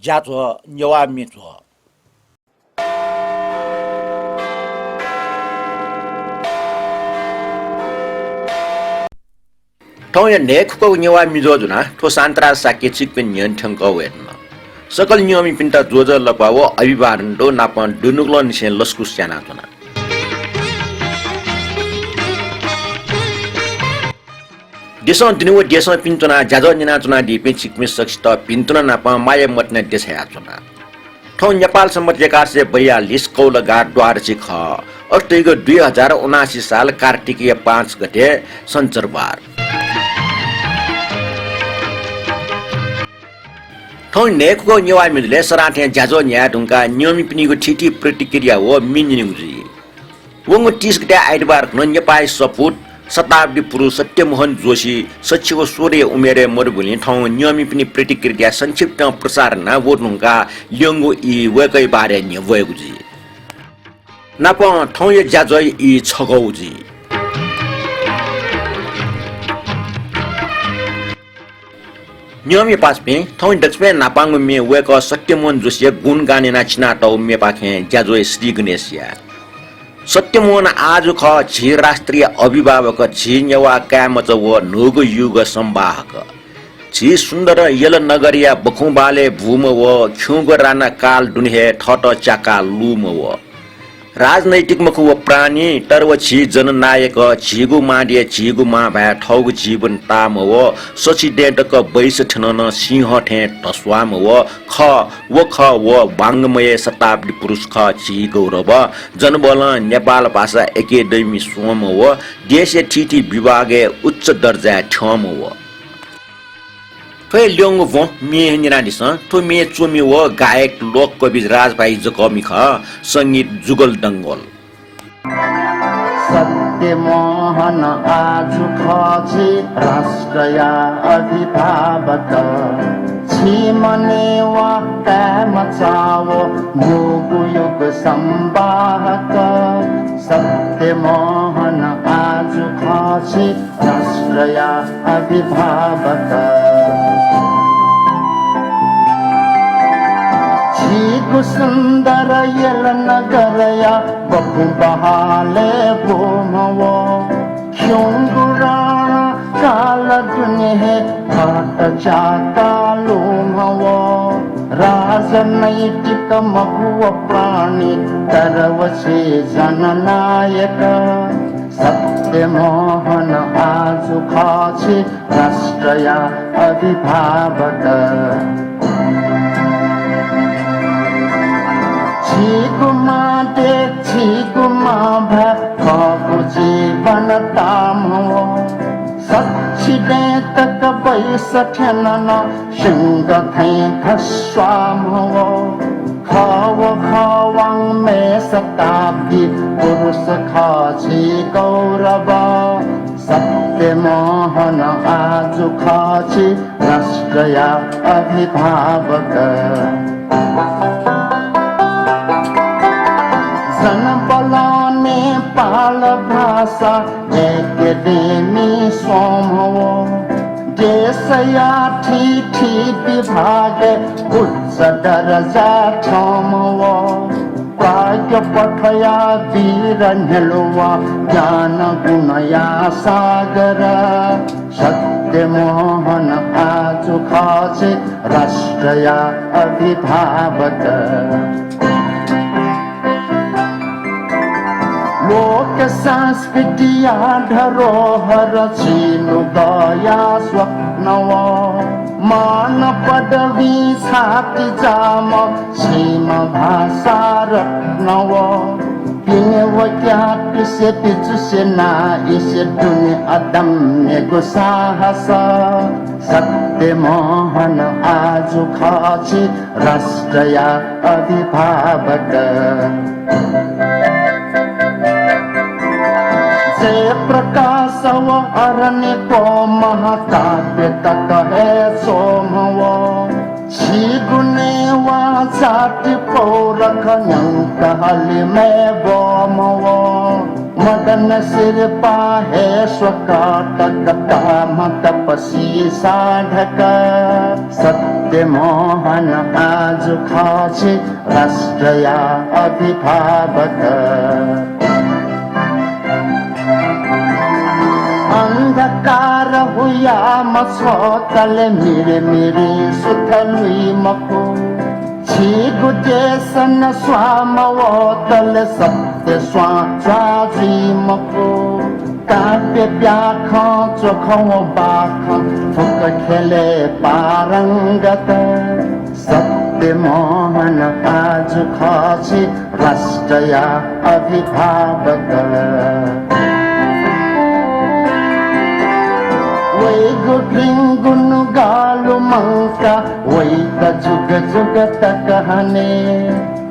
家做Newa民族。同样内库Newa民族呢，托山特拉萨克奇跟年成高位呢。सकल नियमी पिंटा जोज लपावो अभिवादन दो नापन दुनुगलो निसे लस्कु स्याना तोना देशों दिनुव देशों पिंतुना जाजो निना तुना दिपे चिकमे सक्ष्ट पिंतुना नापा माये मतने देशया तुना ठौ नेपाल सम्मत से 42 कौलगार द्वार चिख अस्ट्रेलिया 2079 साल कार्तिकीय 5 गते सञ्चरबार ठौ नेकको Newa मिले सराथे जाजो न्या ढुंगा नियमी पिनीको ठिठी प्रतिक्रिया हो मिनिङजी वंगो 30 गते आइतबार न नेपाल सपुत शताब्दी पुरुष सत्य मोहन जोशी सचिव सूर्य उमेरे मरुभूमि ठौ नियमी पिनी प्रतिक्रिया संक्षिप्त प्रसारण वो ढुंगा लिंगो इ वेकै बारे नि वेगुजी नाप ठौ ये जाजो इ छगौजी नियमी पासपे थौ दक्षिण नापांग में वेक सत्यमोहन जोशी गुण गाने नाचिना तौ मे पाखे जाजो श्री गणेशया सत्यमोहन आज ख झी राष्ट्रिय अभिभावक झी Newa कामच व नोग युग संवाहक झी सुन्दर यल नगरिया बखुबाले भूम व ख्युग राना काल दुनिहे ठट चाका लुम व राजनैतिक मखु व प्राणी तरव झी जननायक झीगु माडिए झीगु मा भए ठौग जीवन ताम व सची डेटक बैस ठनन सिंह ठे तस्वाम व व वाङ्मय शताब्दी पुरुष ख झी गौरव जनबल नेपाल भाषा एकेडेमी सोम व देश ठिठी विभागे उच्च दर्जा ठम व थै ल्योङ व मे निरादिस थो मे चोमी व गायक लोक कवि राजभाइ जकमी ख संगीत जुगल दंगल सत्य मोहन आज खछि राष्ट्रया अभिभावक Newa कामचावो युग युग संवाहक सत्य मोहन आज खछि राष्ट्रया अभिभावक झीगु सुन्दर यल नगरया बहु बहाले भूमवो ख्युङ्गु राणा काल दुनिहे घाट चाका लुमवो राजनैतिक महुव प्राणी तरवसे जननायक सत्य मोहन आज खछि राष्ट्रया अभिभावक झीगुमा देख झीगुमा भू जीवन ताम हो सच्चिदे तक बैस ठनन सिंह थे खस्वाम हो खवाङ में शताब्दी पुरुष खछि गौरव सत्य मोहन आज खछि राष्ट्रया अभिभावक जनबलाने पाल भाषा एकेडेमी सोमवो देशया ठिठी विभाग उच्च दर्जा ठमवो प्राज्ञ पठया वीर नेलुवा ज्ञान गुणया सागर सत्य मोहन आज खछि राष्ट्रया अभिभावक लोक संस्कृतिया धरोहर छिनु दया स्वप्नव मान पदवी छाति जाम सीम भाषा रत्नव पिनेव क्या पिसे पिचुसे ना इसे दुनि अदम्य गो साहस सत्य मोहन आज खछि राष्ट्रया अभिभावक जय प्रकाश व अरण्य को महाकाव्य तक है सोमव Newa जाति पौरख कहल में बोमव मदन सिर पाहे स्वकाटक काम तपसी साधक सत्य मोहन आज खाछे राष्ट्रया अभिभावक अंधकार हुया मसोतल मिरे मिरे सुथलुई मको छिगु जेसन स्वामवतल सत्य स्वाजी मको काव्य व्याखा चोखौ बाखा फुक खेले पारंगत सत्य मोहन आज खाछे राष्ट्रया अभिभावक वैगु ड्रिंगुनु गालु मंका वैता जुग जुग तकहने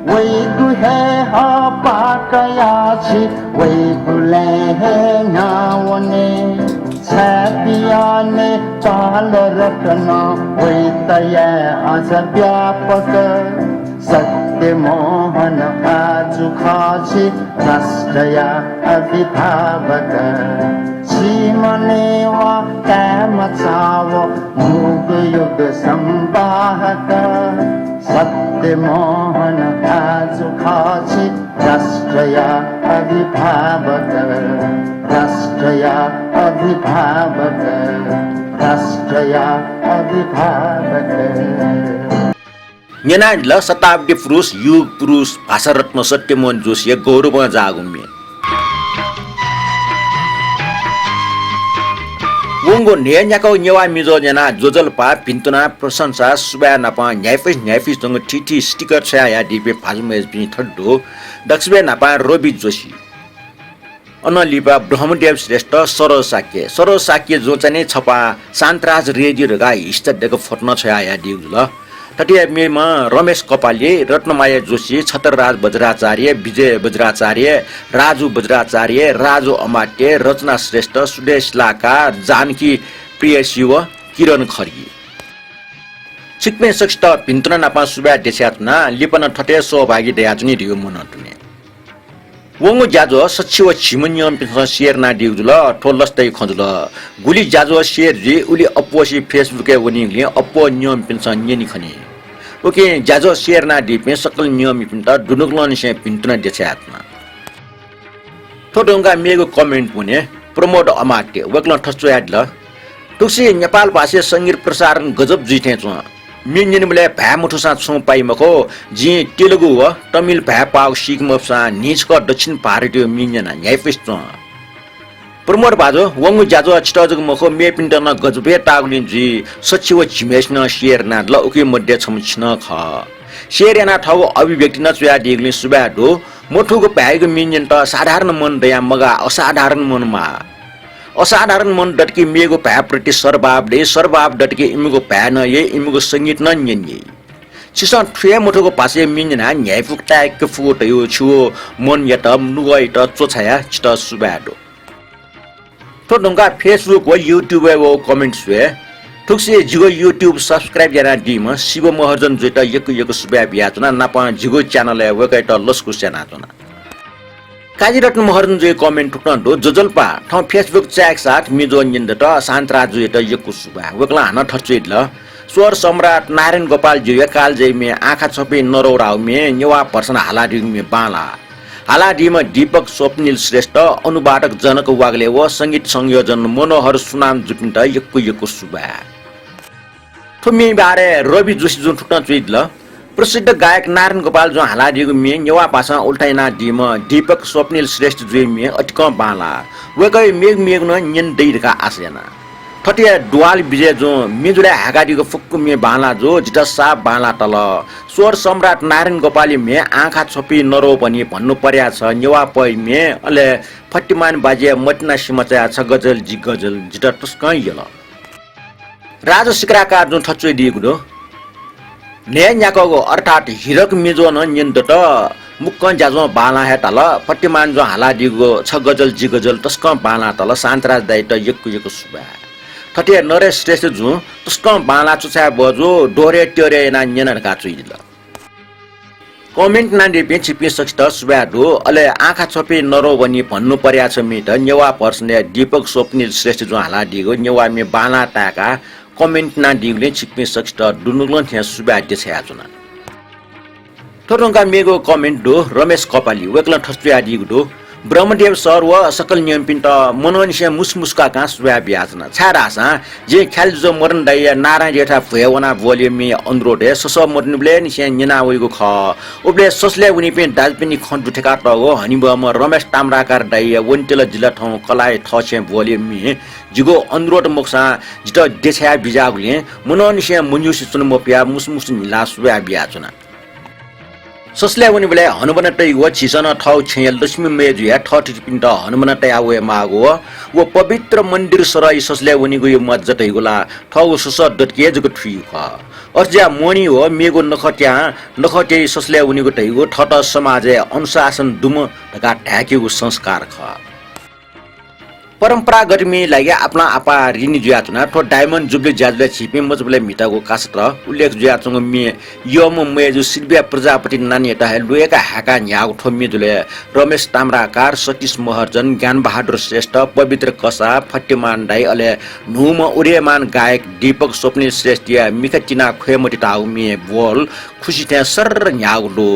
वैगु है हा पाकयाछि वैगु ले है नावने छापियाने चाल रटना वैता ये आज व्यापक सत्य मोहन आज खाछे राष्ट्रया अभिभावक नेवा काम चाव मुग युग संवाहक सत्य मोहन आज खाछे राष्ट्रया अभिभावक राष्ट्रया अभिभावक राष्ट्रया अभिभावक नेनाजला शताब्दी पुरुष युग पुरुष भाषा रत्न सत्यमोहन जोशी गौरव जागुम्य वंगो नेन्याको नेवा मिजो जना जोजलपा पिन्तुना प्रशंसा सुबा नापा न्यायफिस दंग टीटी स्टिकर छया डिपे फाजुमेज पनि थड्डो दक्षबे नापा रवि जोशी अनलिपा ब्रह्मदेव श्रेष्ठ सरो साक्य जो चाहिँ छपा शान्तराज रेडियो रगा हिस्टा डेको फट्न छया डिउल तटिया मेमा रमेश कपाले रत्नमाया जोशी छतरराज बज्राचार्य विजय बज्राचार्य राजु बज्राचार्य राजु अमात्य रचना श्रेष्ठ सुदेश लाका जानकी प्रिय शिव किरण खर्गी छिक्मे सक्त पिन्तुना नापा सुबा देस्यातना लिपन ठटे सहभागी दयाजुनी दियो मनटुने वंगो जाजो सचिव छिमन्यम पिन्छ शेयर ना दिउजुल ठोलस्तै खजुल गुली जाजो शेयर जी उली अपोसी फेसबुक वनिले अपो नियम पिन्छ न्यनि खनी ओके जाजो शेयर ना दिपे सकल नियम पिन्त दुनुगलन से पिन्तुना देछात्मा ठोडंगा मेगो कमेन्ट पुने प्रमोद अमात्य वक्ल ठस्चो यादल तुसी नेपाल भाषा संगीत प्रसारण गजब जिथे छ मिन्निनले भा मुठुसा छु पाइमको जी तेलुगु व तमिल भा पाउ सिकमसा निजको दक्षिण भारतीय मिन्जना न्यायफिस छ प्रमोद बाजो वंगु जाजो चिटजग मखो मेपिन्टन गजबे तागलिन जी सचिव झिमेस्न शेयर ना ल उके मध्ये छमछन ख शेयर याना ठगो अभिव्यक्ति न चुया दिगलिन सुबाडो मोठुको भ्याइको मिन्जन त साधारण मन दया मगा असाधारण मनमा असाधारण मन डटकी मेगो भ्याप्रति सरबाब डटकी इमुगो भ्या न ये इमुगो संगीत न न्यन्ये चिसा ठुए मोठोको पासे मिन्जना न्यायफुक्ता एक फुट यो छु मन यतम नुगै त चोछाया चित सुबाडो तो डंगा फेसबुक व यूट्यूब व कमेंट्स वे थुक्से जिगो यूट्यूब सब्सक्राइब जना दिम शिव महर्जन जेटा यक सुबा बियातना नापा जिगो च्यानल व कैट लस्कु सेनातना काजीरत्न महर्जन जे कमेन्ट टुक्न जोजलपा ठ फेसबुक च्याक साथ मिजो निन्दट शान्तराज जेटा यक सुबा वकला हन ठचेल स्वर सम्राट नारायण गोपाल जे काल जैमे आँखा छपे नरौराउ मे नेवा पर्सन हालाडी मे बाला हालाडीमा दीपक स्वप्निल श्रेष्ठ अनुवादक जनक वागले व संगीत संयोजन मनोहर सुनाम जुपिन्ट यक्कु सुबा थुमी बारे रवि जोशी जुन ठुक्न चुइदल प्रसिद्ध गायक नारायण गोपाल जो हालाडीको मे नेवा भाषा उल्टाइना दिम दीपक स्वप्निल श्रेष्ठ जुइ मे अटिक बाला वेकै मेग न निन दैरका आसेना ठटिया दुवाल विजय जो मिजुडा हागाडीको फुक्कु मे बाला जो जिटा साप बाला तल स्वर सम्राट नारायण गोपाली मे आँखा छोपी नरो पनि भन्नु पर्या छ नेवा पै मे अले फट्टिमान बाजे मटना सिमचा छ गजल जी गजल जिटा टस्कै यल राज सिक्राका जो ठच्चै दिएको दो ने न्याको अर्थात हिरक मिजो न निन्दट मुक्क जाजो बाला हे तल फट्टिमान जो हाला दिगो छ गजल जी गजल टस्क बाला तल शान्तराज दाइ त यक्कु सुबा ठटिया नरेश श्रेष्ठ जु टस्क बाला चुचा बजो डोरे ट्योरे ना न्यनका चुइदिल कमेन्ट नान्डे छिप्पी सक्छ सुब्याडो अले आँखा छोपे नरो भनी भन्नु पर्या छ मिट नेवा पर्सने दीपक स्वप्निल श्रेष्ठ जो हाला दिगो नेवा मे बाना ताका कमेन्ट नान्डीले छिप्पी सक्छ दुनुगलन थिया सुब्याडे छया जुना थोरंगा मेगो कमेन्ट दो रमेश कपाली वेकला ठस्पिया दिगो दो ब्रह्मदेव सर व सकल नियम पिन्ट मनोनिसे मुसमुसका का सुब्या ब्याजना छारासा जे ख्याल जो मरन दाइ नारायण रेठा भयवना वोल्युम मे अनुरोधे सस मर्नुले निसे निना वइगो ख उबले ससले उनी पे दाजपिनी खण्डु ठेका त हो हनिबम रमेश ताम्राकार दाइ वन्टेल जिल्ला ठाउँ कलाय ठछे वोल्युम मे जिगो अनुरोध मोक्सा जित देछया बिजागले मनोनिसे मुन्युसि चुनमोपिया मुसमुस निला सुब्या ब्याजना ससले उनी बेला हनुमनटै व छिसन ठाउ छेल दशमी मेजुया ठठ पिन्ट हनुमनटै आवे मागो व पवित्र मन्दिर सराई ससले उनी गयो मज्जतै गोला ठौ सस डटके जको ठुइ ख अर्ज्या मोनी हो मेगो नखटे ससले उनी गो तैगो ठट समाज अनुशासन दुम ढका ढाकेको संस्कार ख परम्परागत में लागे अपना आपा रिनी जुयाचुना ठो डायमन्ड जुबले ज्याजले छिपे मजबले मिटाको कासत्र उल्लेख जुयाचुङ मे यम मेजु सिल्विया प्रजापति नानी एटा लुएका हाका न्याउ ठो मेजुले रमेश ताम्राकार सतीश महर्जन ज्ञान बहादुर श्रेष्ठ पवित्र कसा फट्टेमान दाइ अले नुम उरेमान गायक दीपक स्वप्निल श्रेष्ठ या मिखचिना खोयमति ताउ मे बोल खुशी त्या सर न्याउ लो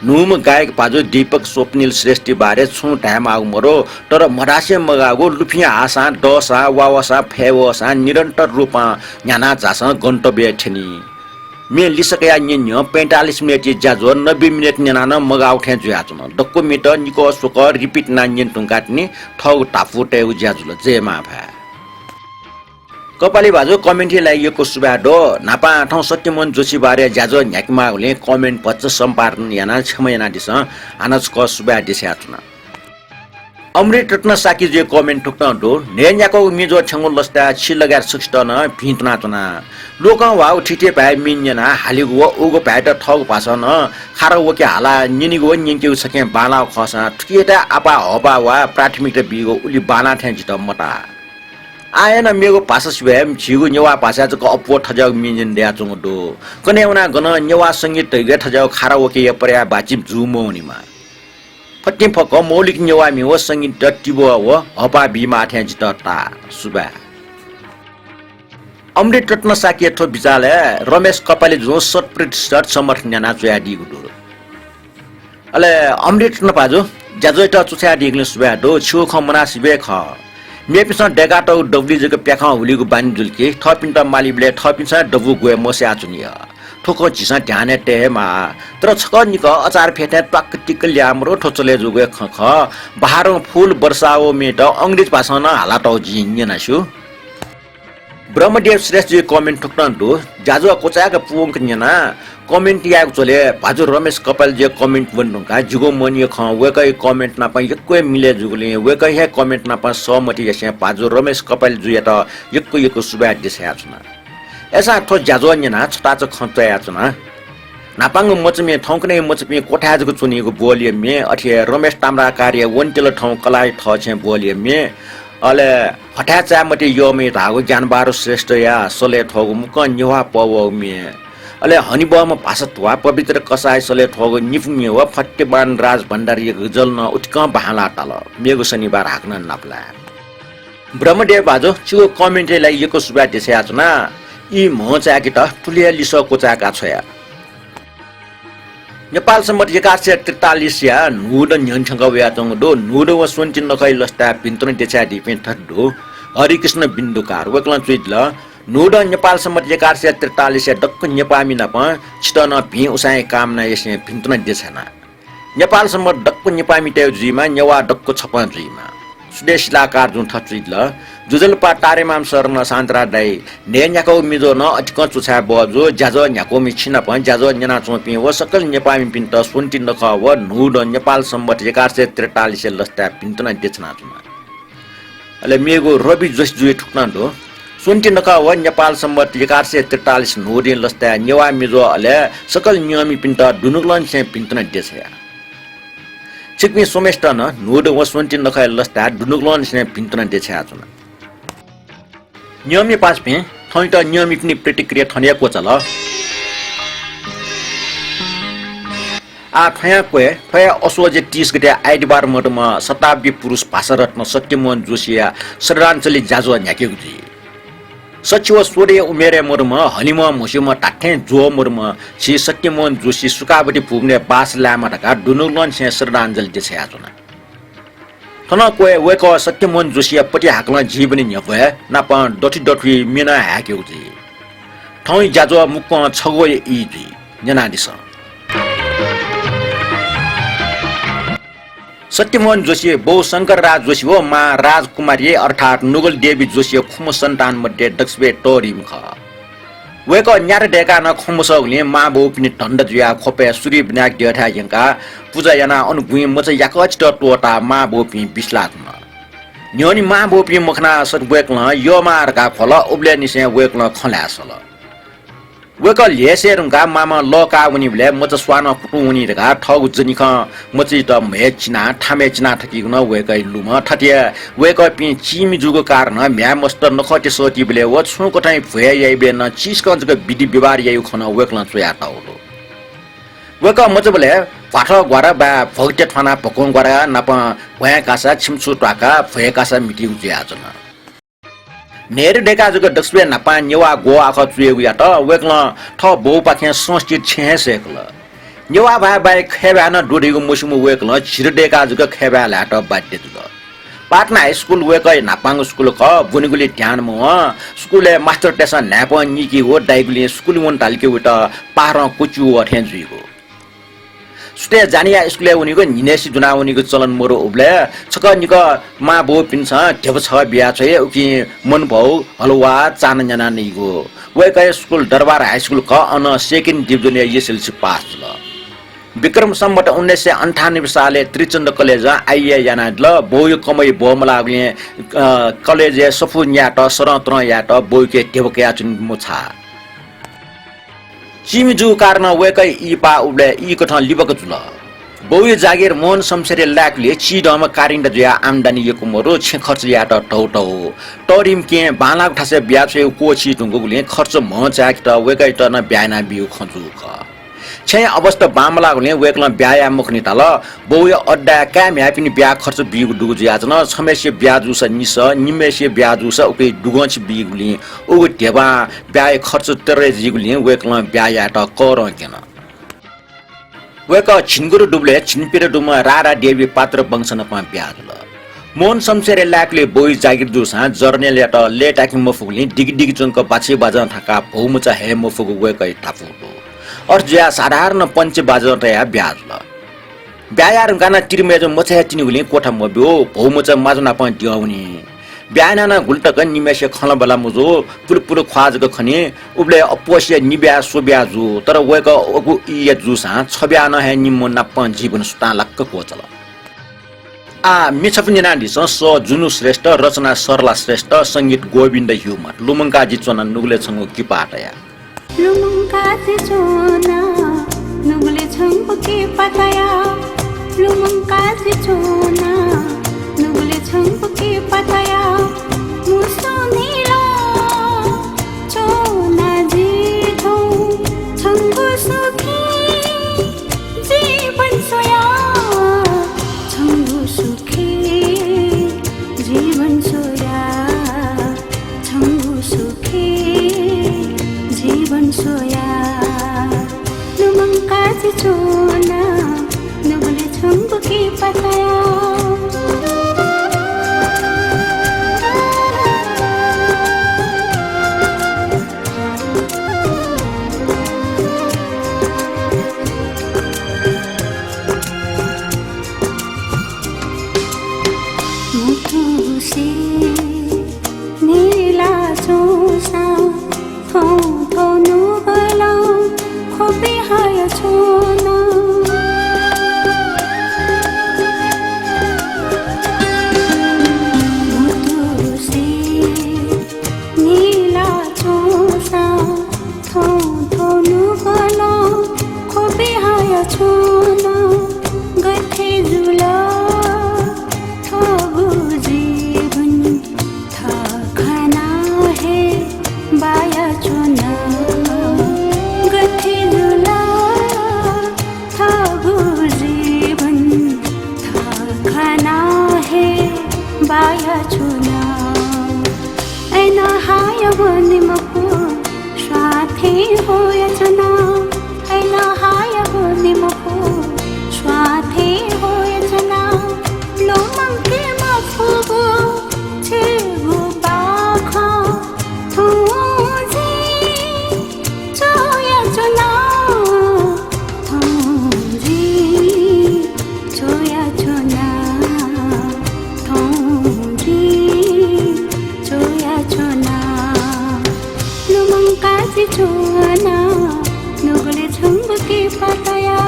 नुम गायक पाजो दीपक स्वप्निल श्रेष्ठ बारे छु टाइम आउ मरो तर मरासे मगागो फिया आशा डसा वावसा फेवसा निरन्तर रूपमा न्याना जासा गन्तव्य ठेनी मे लिसकया न्य 45 मिनेट जाजो 90 मिनेट न्याना मगाउ थे जुयाचुन डक्को मिट निको सुक रिपिट ना न्यन टुंगाटनी ठौ टाफु टेउ ज्याजुल जेमा भा कपाली बाजु कमेन्ट लागिएको सुब्याडो नापा ठाउँ सत्यमन जोशी बारे ज्याजो न्याकमाले कमेन्ट पच्च सम्पादन याना छमयना दिस आनज क सुब्या दिस्याचुन अमृत रत्न साकी जे कमेन्ट ठुक्न दो नेन्याको मिजो छंगु लस्ता छि लगार सुक्ष्टन भिन्तना तना लोक वाउ ठिटे पाए मिन्यना हालिगो उगो पाएट ठग भाषन खारो वके हाला निनिगो निन्क्यु सके बाला खसा ठिकेटा आपा हबा वा प्राथमिक बिगो उली बाना थे जित मटा आएन मेगो भाषा स्वयं छिगु नेवा भाषा जको अपो ठजाउ मिन्यन द्या चंगु दो कने उना गन नेवा संगीत तैगे ठजाउ खारो वके य पर्या बाचिम जुमोनिमा फट्टिम फक मौलिक नेवामी हो संगीत टिबो हो हपा बिमा थे जित ता सुबा अमृत रत्न साकी ठो बिचाले रमेश कपाले जो 100% समर्थन न्याना चया दिगु दो अले अमृत रत्न पाजो ज्याजोटा चुछया दिगले सुबा दो छु ख मनासिबे ख मेपिस डेगाटो डब्ली जको प्याखा हुलीगु बानी जुल्के थपिन्ट मालिबले थपिन्छ डबु गए मस्या चुनिया ठोको झिसा ध्याने टेमा तर छकनिक अचार फेटे टक टिक ल्यामरो ठोचले जुगे खख बहारो फूल वर्षाओ मेट अंग्रेज भाषा न हालाटौ जिन्यना छु ब्रह्मदेव श्रेष्ठ जी कमेन्ट ठुक्न दो जाजो कोचाका पुंक न्यना कमेन्ट याक चले भाजु रमेश कपाल जे कमेन्ट वन्नुका जुगो मनिय ख वेकै कमेन्ट ना पय यक्कै मिले जुगले वेकै हे कमेन्ट ना प सहमति यसे भाजु रमेश कपाल जुया त यक्को सुबा दिसया छना ऐसा ठो ज्याजो न्यना छटा च खतया छना नापाङ मचमे ठौकने मचमे कोठाजको चुनिएको बोलिए मे अठे रमेश ताम्रा कार्य वन्टेल ठौ कलाय ठ छे बोलिए मे अले हठा चामटे यो मे धागो ज्ञानबारो श्रेष्ठ या सले ठगु मुक नेवा पव मे अले हनिबम भाषत्वा पवित्र कसाय सले ठगु निफुमे व फट्टेबान राज भण्डारी गजल न उठक बहाला टाल मेगो शनिबार हाक्न नाप्ला ब्रह्मदेव बाजो छु कमेन्ट लाई यको सुबा देस्या छना यी मचाकी त ठुलिया लिसको चाका छया नेपाल सम्मत 1143 या नुड न्यनछंग व्याचंग दो नुड व सोन्चिन नखै लस्ता पिन्तन देछा दिपे थड्डो हरिकृष्ण बिन्दुकार वकलन चुइदल नुड नेपाल सम्मत 1143 या डक्क नेपामी नप छिटन भि उसाए काम न यसले पिन्तन देछना नेपाल सम्मत डक्क नेपामी तेउ जुइमा नेवा डक्क छपन जुइमा सुदेशलाकार जुन थचुइदल जुजलपा तारेमाम सरन सान्तरा दाइ नेन्याको मिजो न अटिक चुछा बजो ज्याजो न्याको मिछिन प ज्याजो न्याना चोपि व सकल नेपामी पिन्त सुन्टिन नख व नुड नेपाल सम्बत 1143 लस्ता पिन्तन देछना जुमा अले मेगो रवि जोश जुए ठुक्न दो सुन्टिन नख व नेपाल सम्बत 1143 नुड लस्ता नेवा मिजो अले सकल नियमी पिन्त दुनुगलन से पिन्तन देछया चिकमी सोमेष्टन नुड व सुन्टिन नख लस्ता दुनुगलन से पिन्तन देछया जुमा नियमी पासपे थैट नियमित नि प्रतिक्रिया थनियाको चल आ ठया असोजे 30 गते आइतबार मटमा शताब्दी पुरुष भाषारत्न सत्यमोहन जोशिया श्रद्धाञ्जली जाजो न्याकेको जी सचिव सूर्य उमेरे मुर्म हलिम मुसिम टाठे जो मुर्म छि सत्यमोहन जोशी सुकाबटी पुग्ने बास लामा ढका डुनुलन से श्रद्धाञ्जली दिछे आजोना थन कोए वेको सत्यमोहन जोशी पटि हाक्न जीवनी न्यभए नाप डठी मिना हाक्यो जी ठौइ जाजो मुक्क छगो इ जी जनादिस सत्यमोहन जोशी बहु शंकर राज जोशी हो मा राजकुमारी अर्थात नुगल देवी जोशी खुम सन्तान मध्ये दक्षबे टोरिम ख वेको न्यार डेका न खुमसगले मा बहु पनि ठण्ड जुया खोपे सूर्य विनायक देठा यंका पूजा याना अनुगुइ मच याकच टोटा मा बहु पनि बिस्लात्म न्योनी मा बहु पनि मखना सत वेकल यो मारका फल उब्ले निसे वेकल खलासल वेकल लेसेरुका मामा लका उनीले मच स्वान कुटु उनी ढका ठगु जनिख मचि त मेचिना ठामेचिना ठकिगुन वेकै लुम ठटिया वेक पि चिमि जुगो कारण म्या मस्त नखटे सोति बले व छु कठाइ भए याइबे न चिसकजको विधि व्यवहार यायु खन वेकल चोया टाउलो वेक मच बले पाठ ग्वारा बा भक्ते थाना पकोङ ग्वारा नप भया कासा छिमछु टाका भए कासा मिटि उज्या जना नेर डेका जग दक्षबे नपा नेवा गो आख चुए उया त वेकल ठ बौ पाखे संस्कृत छे सेकल नेवा भाइ बाइ खेबा न डोडीगु मुसुमु वेकल छिर डेका जग खेबा लाट बाध्य दुग पाटना हाई स्कुल वेकै नापाङ स्कुल ख बुनिगुली ध्यान म स्कुले मास्टर टेसन न्याप निकी हो डाइगुली स्कुल वन तालके उट पार कुचु अठे जुइगो सुते जानिया स्कुले उनीको निनेसी जुना उनीको चलन मोरो उब्ले छक निक मा बो पिन्छ ढेब छ बिया छ उकि मन भौ हलवा चान जना निगो वेकै स्कुल दरबार हाई स्कुल क अन सेकेन्ड डिभिजन एसएलसी पास ल विक्रम सम्मत 1998 साले त्रिचन्द्र कलेज आइए याना ल बोय कमै बोमलागले कलेज सफु न्याट सरत्र याट बोयके ढेबके चुन मुछा चिमिजु कारण वेकै इपा उब्ले इ कठ लिबक जुल बौय जागिर मोहन शमशेरे लाकले चिडम कारिन्द जया आम्दानी यको मरो छे खर्च याट टौ टरिम के बालाग ठासे ब्याछे कोछि टुंगुले खर्च म चाक त वेकै त न ब्याना बिउ खजु ख छे अवस्था बामलागले वेकल ब्याया मुखनि ताल बौय अड्डा काम ह्यापिनी ब्या खर्च बिउ दुगु ज्याजन छमेसे ब्याजु स निस निमेसे ब्याजु स उके दुगन्छ बिगुली ओ ढेबा ब्याय खर्च तरे जिगुली वेकल ब्याया त कर केन वेक छिनगुरु डुब्ले छिनपिरे डुम रारा देवी पात्र वंशन प ब्याजल मोहन शमशेरे लाकले बोई जागिर जुसा जर्नेले त लेटाकि मफुगली डिग चंक बाछे बाजा थाका भौमुचा हे मफुगु वेकै थाफुलो और ज्या साधारण पंच बाजा तया ब्याजल ब्यायार गाना तिरमेज मछे तिनुगुली कोठा मब्यो भौमुचा माजना प दिउनी ब्याना गुल्टक निमेसे खल बला मुजो पुरपुर ख्वाजको खने उब्ले अपोसे निब्या सोब्याजु तर वेक अगु इय जुसा छब्या न हे निम्म नप जीवन सुता लक्क कोचल आ मिछपनिना दिस स जुनु श्रेष्ठ रचना सरला श्रेष्ठ संगीत गोविन्द ह्युमट लुमंका जिचना नुगले छंगु किपाटया लुमंका जिचना नुगले छंगु किपाटया लुमंका जिचना नुगले छंगु किपाटया मुसुनिला चोना जिथौ छंगु सुखी जीवन सोया छंगु सुखी जीवन सोया छंगु सुखी जीवन सोया लुमंका जिचना नुगले छंगु किपाटया होयचना ऐला हाय निमको स्वाथे होयचना लोमंके मफुगो छेगो बाखा थुजी जोयचना थुजी जोयचना थुजी जोयचना लोमंकाजी जोना नुगले झुंबके पताया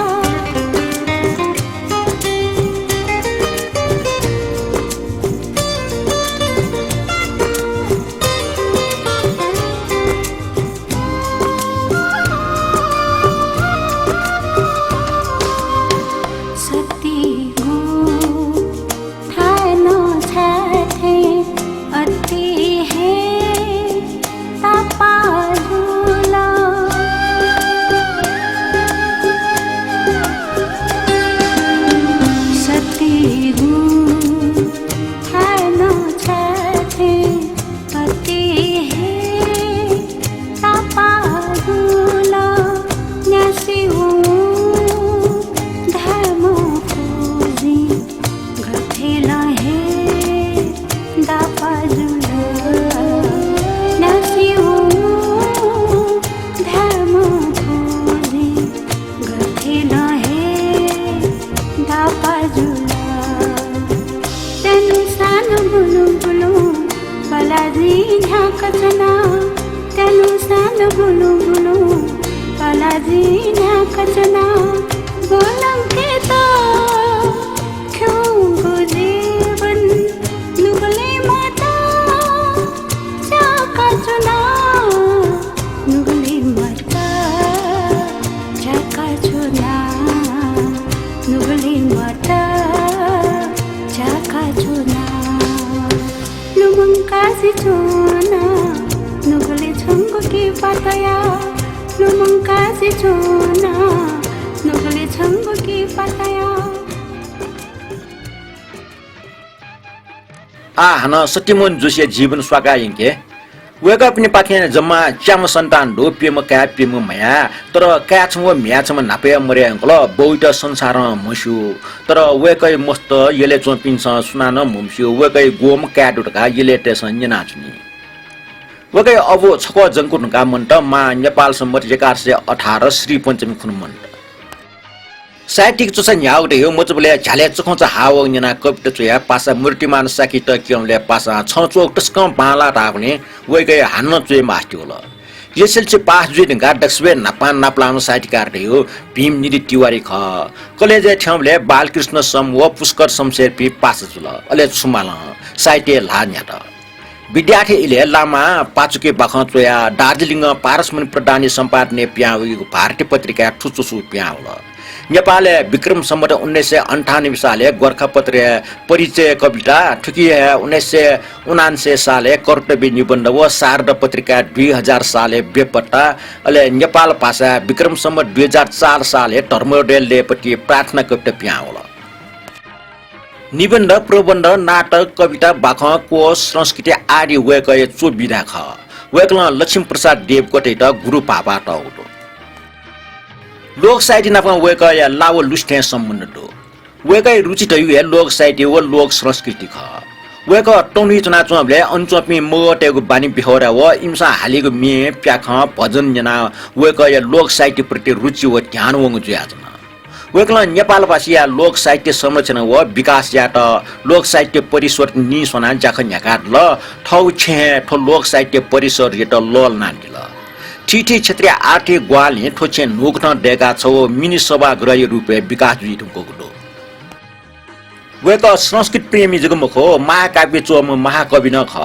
सती गो थानो छाथे अति है तापालुला सती गो थानो छाथे अति है तापालुला न्यासिउ धर्मो खोजी गथेला है दापालुला न्यासिउ धर्मो खोजी गथेला है दापालुला तनु सानो बुलु बुलु बालाजी झाकचना तनु सानो बुलु बुलु बालाजी झाकचना बोलंके तो क्यों गो जीवन नुगले माता झाकचना नुगले माता झाकचना नुगले माता झाकचना लुमंकाजी जोना नुगले झुंबके पताया लुमंकाजी जोना नुगले झुंबके पताया हन सत्यमोहन जोशी जीवन स्वाका यिंके वेका पनि पाखे जम्मा च्याम सन्तान दो पेम का पेम मया तर क्याछम म्याछम नापे मरे अंकल बौट संसार मस्यु तर वेकै मस्त यले चोपिन्छ सुनान मुम्स्यु वेकै गोम क्याडुटका यले टेसन यनाचुनी वेकै अबो छको जंकुनका मन्ट मा नेपाल सम्मत 1118 श्री पञ्चमी खुन मन्ट साहित्यिक चोसा न्याउटे हो मचबले झाले चखौच हाव न्याना कविता चोया पासा मूर्तिमान साकित क्यमले पासा छचोक टस्कम पाला टाउने वेकै हान्न चोय मास्ति होला यसलचे पास जुइदंगा दक्सबे नापान नाप्लानो साहित्यकार हो भीम निधि तिवारी ख कलेज ठ्यामले बालकृष्ण सम व पुष्कर शमशेर पी पास जुल अले सुमाल साहित्य लान्याट विद्यार्थी इले लामा पाचुके बाख चोया दार्जिलिङ पारसमणि प्रदानी सम्पादने प्याउको भारतीय पत्रिका ठुचुसु प्याउल नेपाल विक्रम सम्मत 1998 साले गोर्खापत्र परिचय कविता ठुकी 1979 साले कर्तव्य निबन्ध व शारद पत्रिका 2000 साले बेपट्टा अले नेपाल भाषा विक्रम सम्मत 2004 साले धर्मोडेल लेपटी प्रार्थना कविता प्याउल निबन्ध प्रबन्ध नाटक कविता बाख कोश संस्कृति आदि वेकै चो विधा ख वेकल लक्ष्मी प्रसाद देवकोटे त गुरु पापा टाउटो लोक साहित्य नापा वेकै लाव लुस्टे सम्बन्ध दो वेकै रुचि तयु लोक साहित्य व लोक संस्कृति ख वेक टौनी चना चोबले अनचोपी मोटेको बानी बिहोरा व इमसा हालेको मे प्याख भजन जना वेकै लोक साहित्य प्रति रुचि व ध्यान वंग जुयाजना वेकल नेपाल भाषा लोक साहित्य संरक्षण व विकास यात लोक साहित्य परिषद नि सोना जाख न्याकाट ल ठौ छे ठो लोक साहित्य परिषद यत लोल नान्दिल ठिठी क्षेत्रीय आर्थिक ग्वाल ठोचे नोक्न देगा छौ मिनी सभागृह रूपे विकास जुइटुको गुलो वेक संस्कृत प्रेमी जगमखो महाकाव्य चोम महाकवि न ख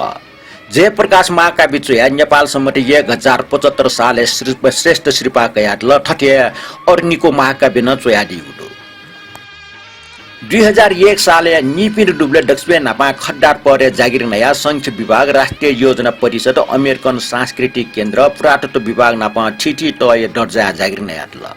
जय प्रकाश महाकाव्य चोया नेपाल सम्मत 1075 साले श्रेष्ठ श्रीपा कयाट ल ठटे अर्निको महाकाव्य न चोया दिगुलो 2001 साले निपिर डुब्ले दक्षिण नापा खड्डार परे जागिर नया संघ विभाग राष्ट्रिय योजना परिषद अमेरिकन सांस्कृतिक केन्द्र पुरातत्व विभाग नापा ठिठी तय दर्जा जागिर नया ल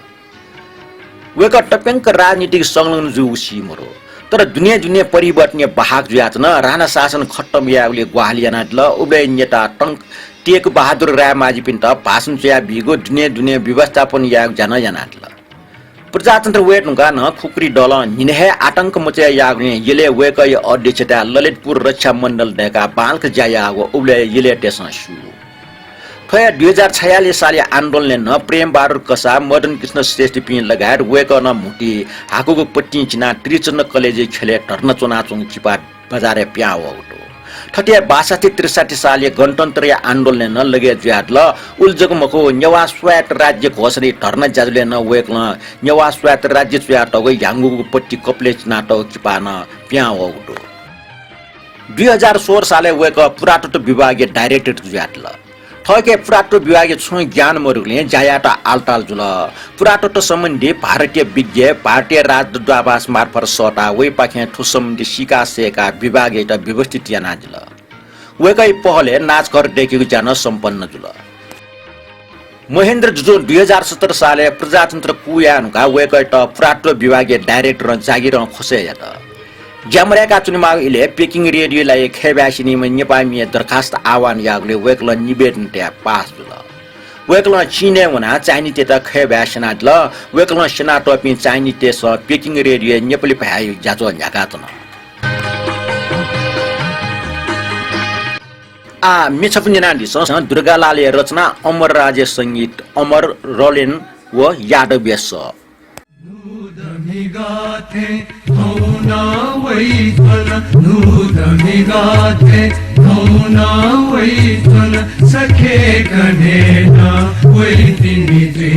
वेक टप्यांक राजनीतिक संलग्न जुसी मरो तर दुनिया परिवर्तनीय बाहक जुयाचन राणा शासन खट्टम याउले ग्वालियाना ल उबले नेता टंक टेक बहादुर राय माझी पिन त भाषण या बिगो दुनिया व्यवस्थापन या जान जानाटला प्रजातन्त्र वेट नुका न खुकुरी डल निने आतंक मचे याग्ने यले वेक अध्यक्षता ललितपुर रक्षा मण्डल डेका बालक जाया उले यले टेसन सु थया 2046 साले आन्दोलनले न प्रेम बहादुर कसा मदन कृष्ण श्रेष्ठ पिन लगायत वेक न मुटी हाकुको पट्टी चिना त्रिचन्द्र कलेजे खेले धर्न चुनाचुङ चिपा बजारे प्याओ ठटिया 62-63 साले गणतन्त्र आन्दोलन न लगे ज्यादल उल्जक मको नेवा स्वायत्त राज्य घोषणा धर्ना जाजुले न वेक्ल नेवा स्वायत्त राज्य च्याटको याङ्गुको पट्टी कप्लेच नाटक चिपान प्याओ 2016 साले वेक पुरातत्व विभागीय डाइरेक्टर ज्यादल ठके पुरातत्व विभागीय छु ज्ञान मरुले जायाटा आलताल जुल पुरातत्व सम्बन्धी भारतीय विज्ञ भारतीय राजदूतावास मार्फत सटा वे पाखे ठुसम्बन्धी सिकासेका विभागीय त व्यवस्थित याना जुल वेकै पहले नाच घर देखेको जान सम्पन्न जुल महेन्द्र जुजो 2017 साले प्रजातन्त्र कुयानुका वेकै त पुरातत्व विभागीय डाइरेक्टर जागिर खोसे या त ज्यामरेका चुनाव इले पेकिङ रेडियोलाई खेब्यासिनी नेपाली दरखास्त आह्वान यागले वेक्ल निवेदन त्या पास जुल वेक्ल चिने हुना चाइनी तेता खेब्यासिना जुल वेक्ल सेना टपि चाइनी तेस पेकिङ रेडियो नेपाली भाइ जाजो न्यागातन आ मिछपनिना दिस दुर्गालाले रचना अमर राज्य संगीत अमर रोलेन व यादव यस Nudamigate, Tona Waitana, Nudamigate, Tona Waitana, Sake Ganena, Waitinidre,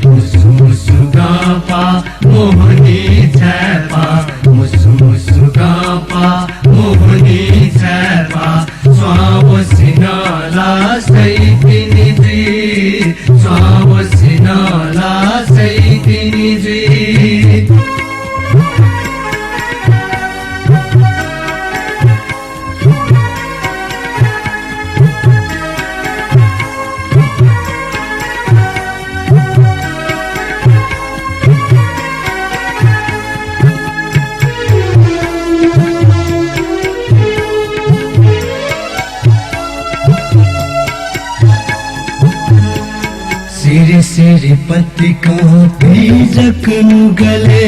Musugapa, Mohani Tapa, Musugapa, Mohani Tapa, Swawasinala, Saitinidre, Swawasinala, Saitinidre. सिरी सिरी पत्रिका बीजकनु गले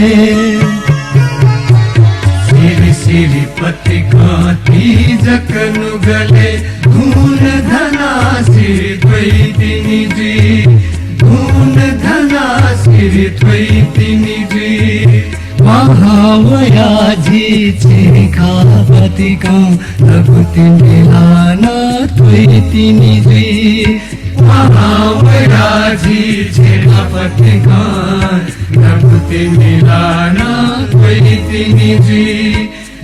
सिरी सिरी पत्रिका बीजकनु गले धून धना सिरी त्वैतिनि जी धून धना सिरी त्वैतिनि जी महावयाजी चेखा पत्रिका लघुति मिलाना त्वैतिनि जी महावयाजी चेखा पत्रिका लघुति मिलाना त्वैतिनि जी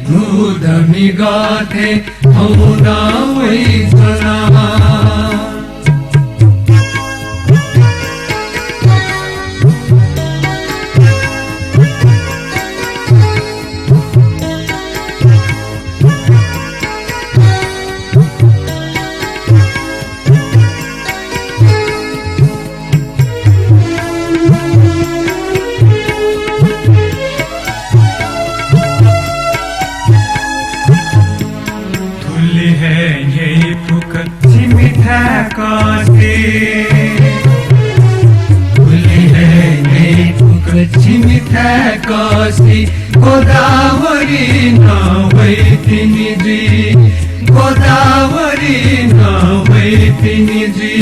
दूधमिगाथे हौना वैतना गोदावरी नवैतिनि जी गोदावरी नवैतिनि जी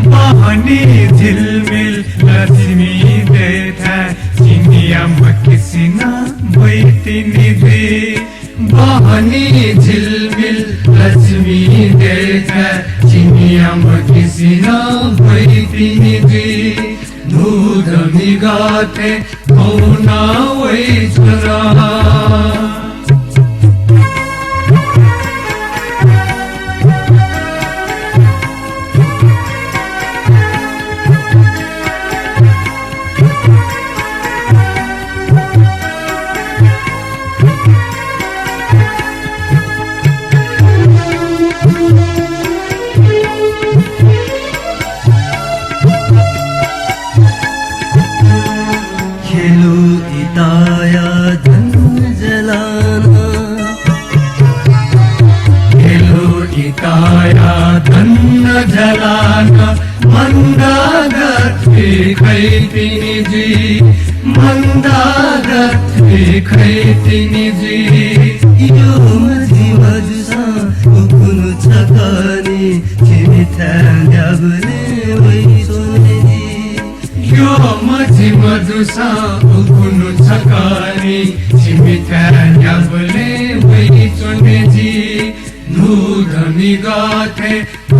बहनी झिलमिल लक्ष्मी देथा चिनिया मकिसिना वैतिनि जी बहनी झिलमिल लक्ष्मी देथा चिनिया मकिसिना वैतिनि जी दूधमिगाथे हौना वैतना खेलु इताया धन खै तिनीजी मन्दारथी खै तिनीजी यो मजी मजुसा उकुनु छकानी छिमिथा ल्याबले वै सोनेजी यो मजी मजुसा उकुनु छकानी छिमिथा ल्याबले वै सोनेजी धुधमी गाथे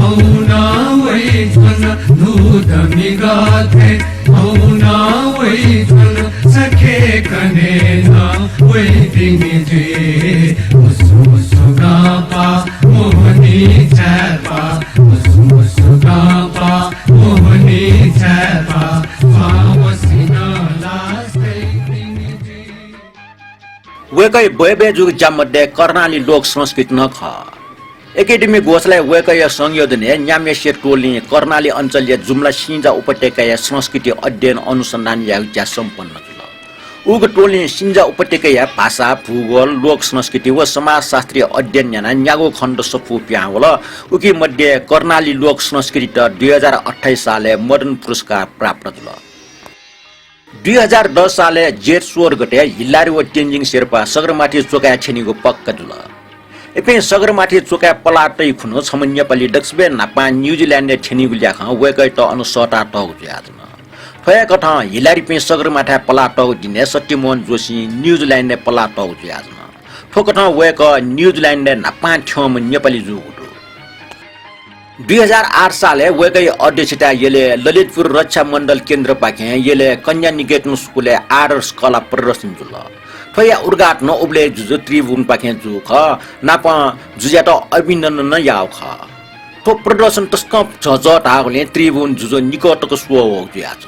औना वै छन धुधमी गाथे औना वै छन सखे कने न वै तिनीजी मुसु मुसु गापा मोहनी छापा मुसु मुसु गापा मोहनी छापा पावसिना लास्ते तिनीजी वेकै बयबे जुग जामध्ये कर्णाली लोक संस्कृति न ख एकेडेमी घोषलाई वेकय संयोजन न्यामेश्वर टोली कर्णाली अञ्चलीय जुम्ला सिंजा उपत्यका संस्कृति अध्ययन अनुसन्धान या सम्पन्न जुल उग टोली सिंजा उपत्यका भाषा भूगोल लोक संस्कृति व समाजशास्त्रीय अध्ययन याना न्यागो खण्ड सफु प्यावल उकी मध्ये कर्णाली लोक संस्कृति 2028 साले मदन पुरस्कार प्राप्त जुल 2010 साले जेठ 16 गते हिल्लारी व तेन्जिङ शेर्पा सगरमाथि चोका छेनीको पक्क जुल एपे सगरमाथि चोका पलाटै खुनो छम नेपाली डक्सबे नापा न्युजिल्यान्ड छेनीको ल्याख वेकै त अनुसता टक ज्याजन फया कथ हिल्लारी पे सगरमाथा पलाटौ दिने सत्यमोहन जोशी न्युजिल्यान्ड पलाटौ ज्याजन ठोकथ वेक न्युजिल्यान्ड नापा ठम नेपाली जुगु 2008 साले वेकै अध्यक्षता येले ललितपुर रक्षा मण्डल केन्द्र पाखे येले कन्या निकेतन स्कुले आदर्श कला प्रदर्शन जुल फया उर्गाट न उब्ले जुजु त्रिभुवन पाखे जु ख नाप जुज्या त अभिनन्दन न याव ख तो प्रदर्शन तस्क झझ टागले त्रिभुवन जुजु निकटको स्व हो ज्याछ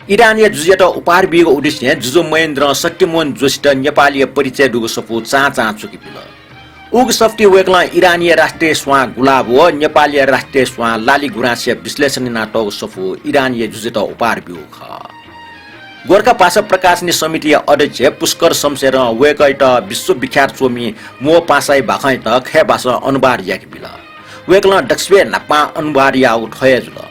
इरानीय जुज्या त उपहार बिगो उद्देश्य जुजु महेन्द्र सत्यमोहन जोशी नेपाली परिचय दुगो सपु चा चुकी पिल उग सफ्टी वेकला इरानीय राष्ट्रिय स्वा गुलाब हो नेपाली राष्ट्रिय स्वा लाली गुराँसे विश्लेषण नाटक सफु इरानीय जुजेत उपहार बिउ ख गोर्खा भाषा प्रकाशनी समिति अध्यक्ष पुष्कर शमशेर वेकैट विश्वविख्यात चोमी मो पासाई भाखै त खे भाषा अनुवार याकी बिल वेकला डक्सबे नापा अनुवार याउ ठय जुल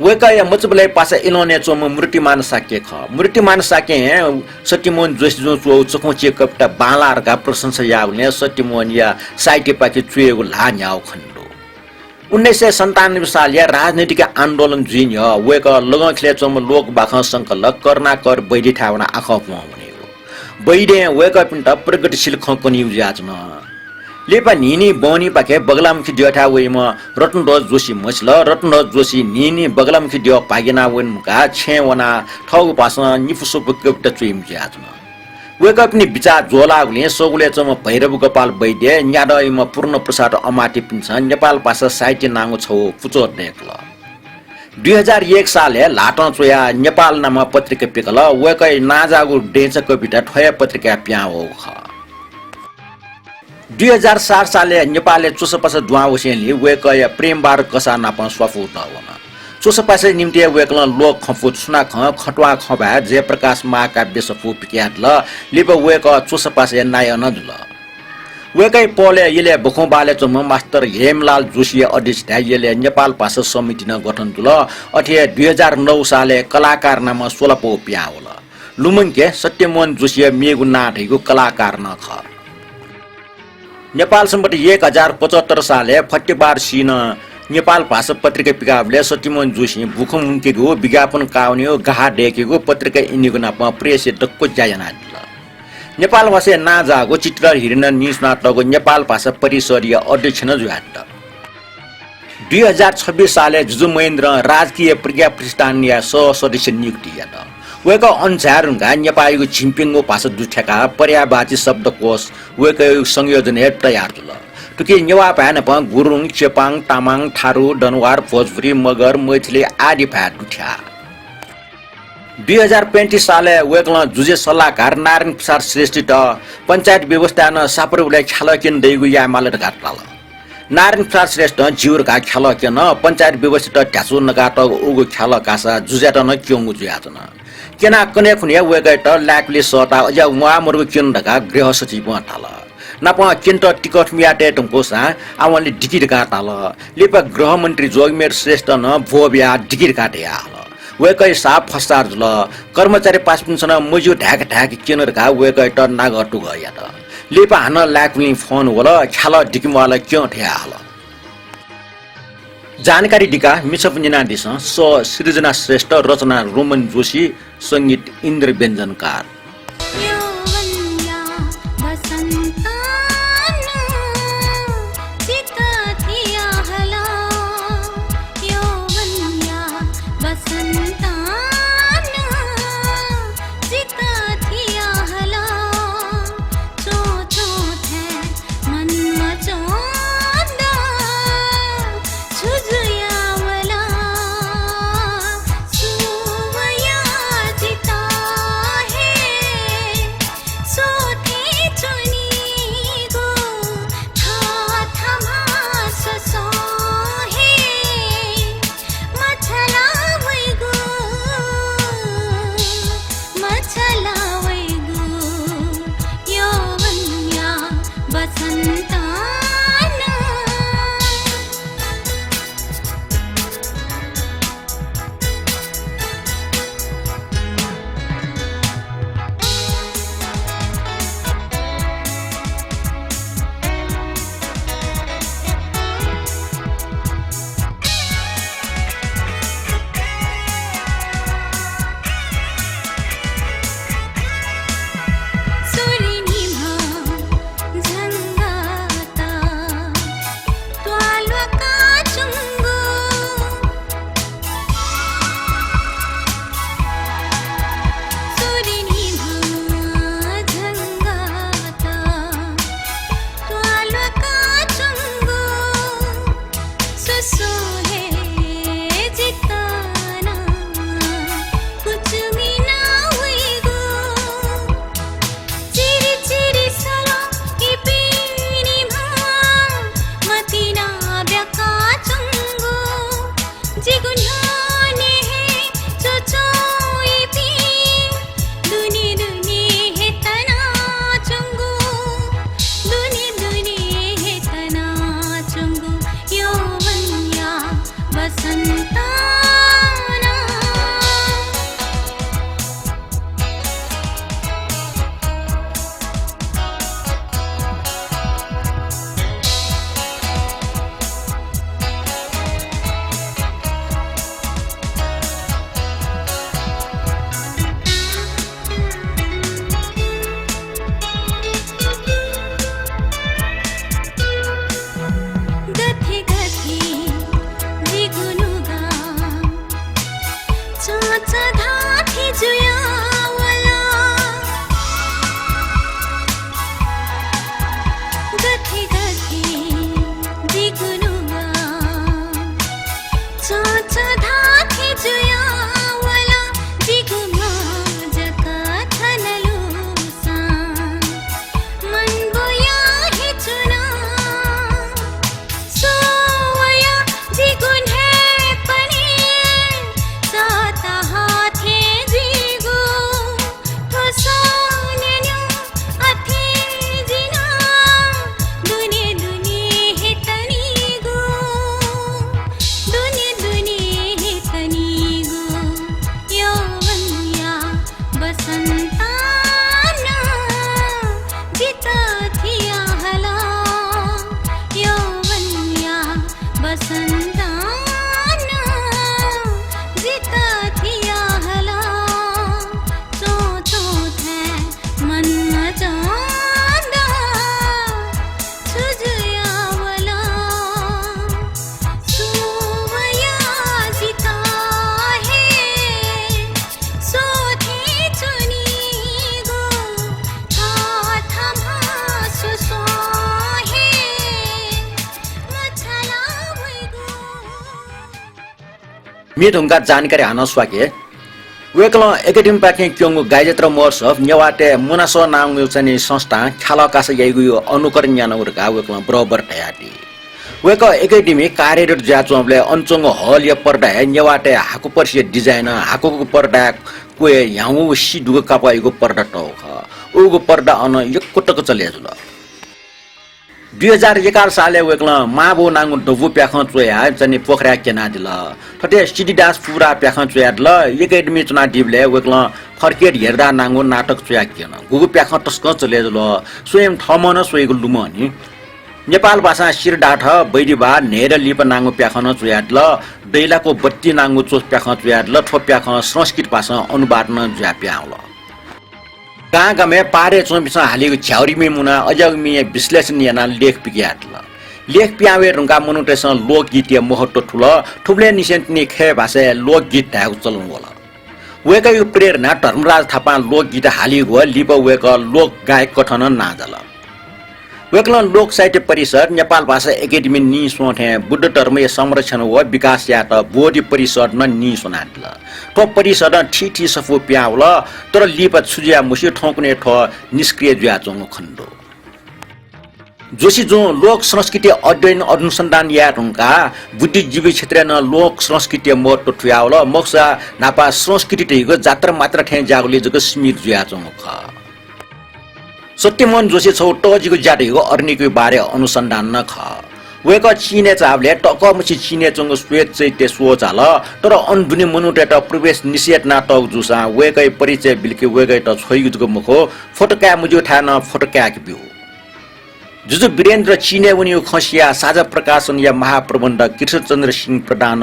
वेकै मचबले पासा इलोने चोम मूर्तिमान साके ख मूर्तिमान साके सत्यमोहन जोशी जो चो चकोचे कपटा बालारका प्रशंसा याउने सत्यमोहन या साहित्य पाके चुएको लान्याउ खण्डो 1997 साल या राजनीतिक आन्दोलन जुइन वेक लगखले चोम लोक बाख संकलक कर्णाकर बैडी ठाउना आख पुउने हो बैडे वेक पिन्ट प्रगतिशील खकनि उज्याजन लेपा निनी बनी पाके बगलामुखी दियठा वेम रत्नध्वज जोशी मछल रत्नध्वज जोशी निनी बगलामुखी दिय पागेना वनका छेवना ठगु पास निफुसो पुकप्ट चुइम ज्याजन वेकअपनी विचार जोलागले सोगुले चम भैरव गोपाल वैद्य न्याडयम पूर्ण प्रसाद अमाटी पिन्छ नेपाल भाषा साहित्य नाङ्गो छौ पुचो नेकल 2001 साले लाटन चोया नेपाल नाम पत्रिका पिकल वेकै नाजागु डेन्छ कविता ठय पत्रिका प्या हो ख 2007 साले नेपालले चोसपास दुवावसेली वेकै प्रेमबार कसा नापन स्वाफु दवना चोसपास निम्ति वेकल लोक खफुत सुना ख खटवा खबा जय प्रकाश महाकाव्य सफु पिक्यात ल लिप वेक चोसपास नाय नजुल वेकै पोले यले बखौबाले चम मास्टर हेमलाल जोशी अध्यक्षता यले नेपाल भाषा समिति न गठन जुल अथे 2009 साले कलाकार नाम सोलपो प्या होला लुमङ्के सत्यमोहन जोशी मेगु नाठैको कलाकार न ख नेपाल सम्बन्धी 1075 साले फट्टेबार सिन नेपाल भाषा पत्रिका पिकाबले सत्यमोहन जोशी भूखमुन्केको विज्ञापन काउने गाहा डेकेको पत्रिका इनिको नापमा प्रेस डक्को जायना दिल नेपाल भाषा नाजाको चित्र हिरण न्युज नाटकको नेपाल भाषा परिषदीय अध्यक्ष न जुहाट 2026 साले जुजु महेन्द्र राजकीय प्रज्ञा प्रतिष्ठानीय सदस्य नियुक्ति यात वेक अन्सारका नेपालीको छिम्पिङको भाषा दुठ्याका पर्यावाची शब्दकोश वेक संयोजन तयार जुल तुके नेवा भएन प गुरुङ चेपाङ तामाङ थारू दनवार भोजपुरी मगर मैथिली आदि भए दुठ्या 2035 साले वेकल जुजे सल्लाहकार नारायण प्रसाद श्रेष्ठ पञ्चायत व्यवस्था न सापरउलाई ख्यालकेन दैगु या मालट घाटलाल नारायण प्रसाद श्रेष्ठ जिउरका ख्यालकेन पञ्चायत व्यवस्था ढ्यासु नगाट उगु ख्याल कासा जुजेट न क्योंगु जुयाजन केना कने खुने वेगैट लाकले सता या वा मरगु किन ढका गृह सचिव थाल नापा केन्ट टिकट मियाटे टंकोसा आवाले डिकिर काटाल लेपा गृह मन्त्री जोगमेर श्रेष्ठ न भोबिया डिकिर काट्या वेकै साप फसार जुल कर्मचारी पासपिनसन मजु ढाक ढाक केनर का वेकै त नागटु गया त लेपा हान लाकली फोन होला छाल डिकिमवाला क्यों ठ्या हल जानकारी डिका मिसपनिना दिस स सृजना श्रेष्ठ रचना रोमन जोशी संगीत इन्द्र व्यञ्जनकार यौवन्या वसन्ताना चित्तथिया हला यौवन्या वसन्ताना चित्तथिया हला चो चो थे मन मचोंदा छुजुयावला सुवया जिता है सोथे चुनी गो था थमा ससो है मछला वैगो यौवन्या वसन्ताना सुरिनिभा झंगाता त्वालका चुंगो सुरिनिभा झंगाता त्वालका चुंगो सुसो है जिताना कुछ भी ना हुईगो चिरी चिरी सला इपिनी भा मतिना ब्याका चुंगो जिगुन्हाने है चोचो इपी दुनी दुनी है तना चुंगो दुनी दुनी है तना चुंगो यौवन्या वसन्ताना गथी गथी जिगुनुगा चाचा धाथी जुयावला गथी गथी जिगुनुगा चाचा धाथी जुयावला जिगुमा जका थनलुसा मन बोया ही चुना सोवया जिगुन है पनी साता हाथे जिगु ठोसान्यन्यु अथे जिना दुनी दुनी है तनी गो दुनी दुनी है तनी गो यौवन्या वसन्ताना जिता थिया हला यौवन्या वसन्ताना जिता थिया हला चो चो थे मन मचोंदा छुजुयावला सुवया जिता है सोथे चुनी गो था थमा सुसो है मछला वैगो मेढुङ्गा जानकारी हान स्वाके वेकल एकेडेमी पाके क्योंगु गाइजेत्र महोत्सव नेवाटे मुनासो नाङ चाहिँ संस्था खालकास याइगु अनुकरण ज्ञानहरुका वेकल बरोबर ठयाटी वेक एकेडेमी कार्यरत जाचुमले अञ्चंग हल या पर्दा नेवाटे हाकु पर्सी डिजाइन हाकुको पर्दा कोए याउ सिडुको कापाइगो पर्दा टौख उगो पर्दा अन एक कोटक चले जुल 2011 साले वेक्ला माबो नांगु डबु प्याख चोया जने पोखरा केना दिल थटे सिडिदास पुरा प्याख चोया दिल एकेडमी चुना दिबले वेक्ला फर्केट हेर्दा नांगु नाटक चोया केन गुगु प्याख तस्क चले दिल स्वयं ठमन सोइगु लुमनी नेपाल भाषा शिरडाठ बैदिबा नेर लिप नांगु प्याख न चोया दिल दैलाको बत्ती नांगु चोस प्याख चोया दिल ठो प्याख संस्कृत भाषा अनुवाद न ज्या प्याउल गामे पारे चोबिसा हालेको छ्याउरीमे मुना अजगमी विश्लेषण याना लेख पिग्याटल लेख प्यावे रुंगा मनुटेस लोकगीत महत्व ठुल ठुब्ले निसेन्टनी खे भाषा लोकगीत धाएको चलन होला वेकै प्रेरणा धर्मराज थापा लोकगीत हालिगो लिप वेक लोक गायक कथन नाजल वेक्ल लोक साहित्य परिषद नेपाल भाषा एकेडमी नि सोठे बुद्ध धर्म संरक्षण व विकास या त बोधि परिषद न नि सोनाटल तो परिषद ठीठी सफु प्याउल तर लिप छुजिया मुसी ठोक्ने ठ निष्क्रिय जुया चंग खण्डो जोशी जो लोक संस्कृति अध्ययन अनुसन्धान या रुंका बुद्धिजीवी क्षेत्र न लोक संस्कृति महत्व ठुयाउल मक्सा नापा संस्कृति टेको जात्र मात्र ठे जागले जग स्मित जुया चंग ख सत्यमोहन जोशी छौ टजीको जातिको अर्नीको बारे अनुसन्धान न ख वेक चिने चावले टक मुछि चिने चंग स्वेत चैते सो चाल तर अनदुनी मनुटे त प्रवेश निषेध ना टक जुसा वेकै परिचय बिलके वेकै त छोइगुको मुखो फोटोका मुजु थान फोटोका के बिउ जुजु वीरेन्द्र चिने उनी खसिया साझा प्रकाशन या महाप्रबन्धक कृष्णचन्द्र सिंह प्रधान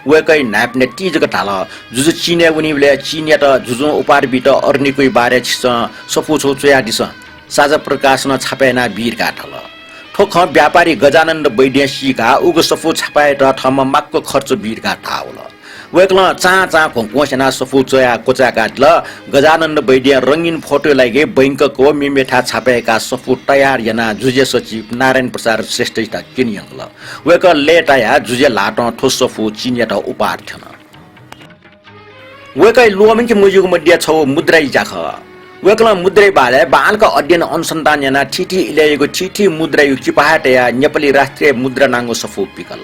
वेकै नाप्ने तीजक थाल जुजु चिने उनीले चिने त जुजु उपारबिट अर्नीको बारे छिस सपु छौ चया दिस साझा प्रकाशन छापेना वीर गाठल ठोख व्यापारी गजानन्द वैद्यसिका उगो सफु छापाए त ठम माक्को खर्च वीर गाठाउल वेक्ल चा घोसेना सफु चया कोचा गाठल गजानन्द वैद्य रंगीन फोटो लागे बैंकको मिमेठा छापेका सफु तयार याना जुजे सचिव नारायण प्रसाद श्रेष्ठ ता किनियंगल वेक लेटाया जुजे लाटो ठोस सफु चिन्यट उपार थन वेकै लोमिंक मुजुग मध्य छौ मुद्राई जाख वेक्ल मुद्रै बाले बालका अध्ययन अनुसन्धान याना ठिठी इल्याएको ठिठी मुद्रा युक्ति पहाटया नेपाली राष्ट्रिय मुद्रा नांगो सफु पिकल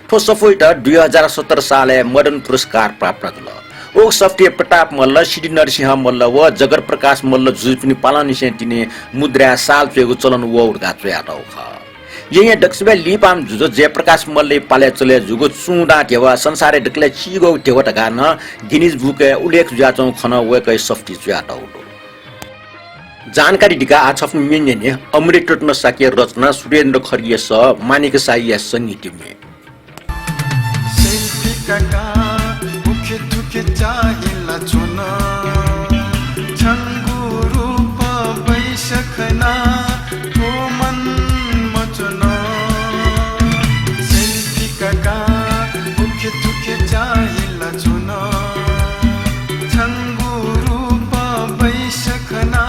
ठो सफु त 2017 साले मदन पुरस्कार प्राप्त गल ओ सफ्टिय प्रताप मल्ल सिडी नरसिंह मल्ल व जगर प्रकाश मल्ल जुपिनी पालन सेन्टिने मुद्रा साल चेगु चलन व उडगा चया त ख यही दक्षबे लिपाम जुजो जयप्रकाश मल्ले पाले चले जुगो चुडा टेवा संसारे डकले चिगो टेवा टगा न गिनिज बुक उल्लेख जाचौ खन वेकै सफ्टी चया त जानकारी दिका आछफ मेन्ने अमृत रत्न साके रचना सुरेन्द्र खरिय स मानिक साई संगीत में सेल्फी काका मुखे दुखे चाहिला छुन छंगु रूप बैसखना ओ मन मचन सेल्फी काका मुखे दुखे चाहिला छुन छंगु रूप बैसखना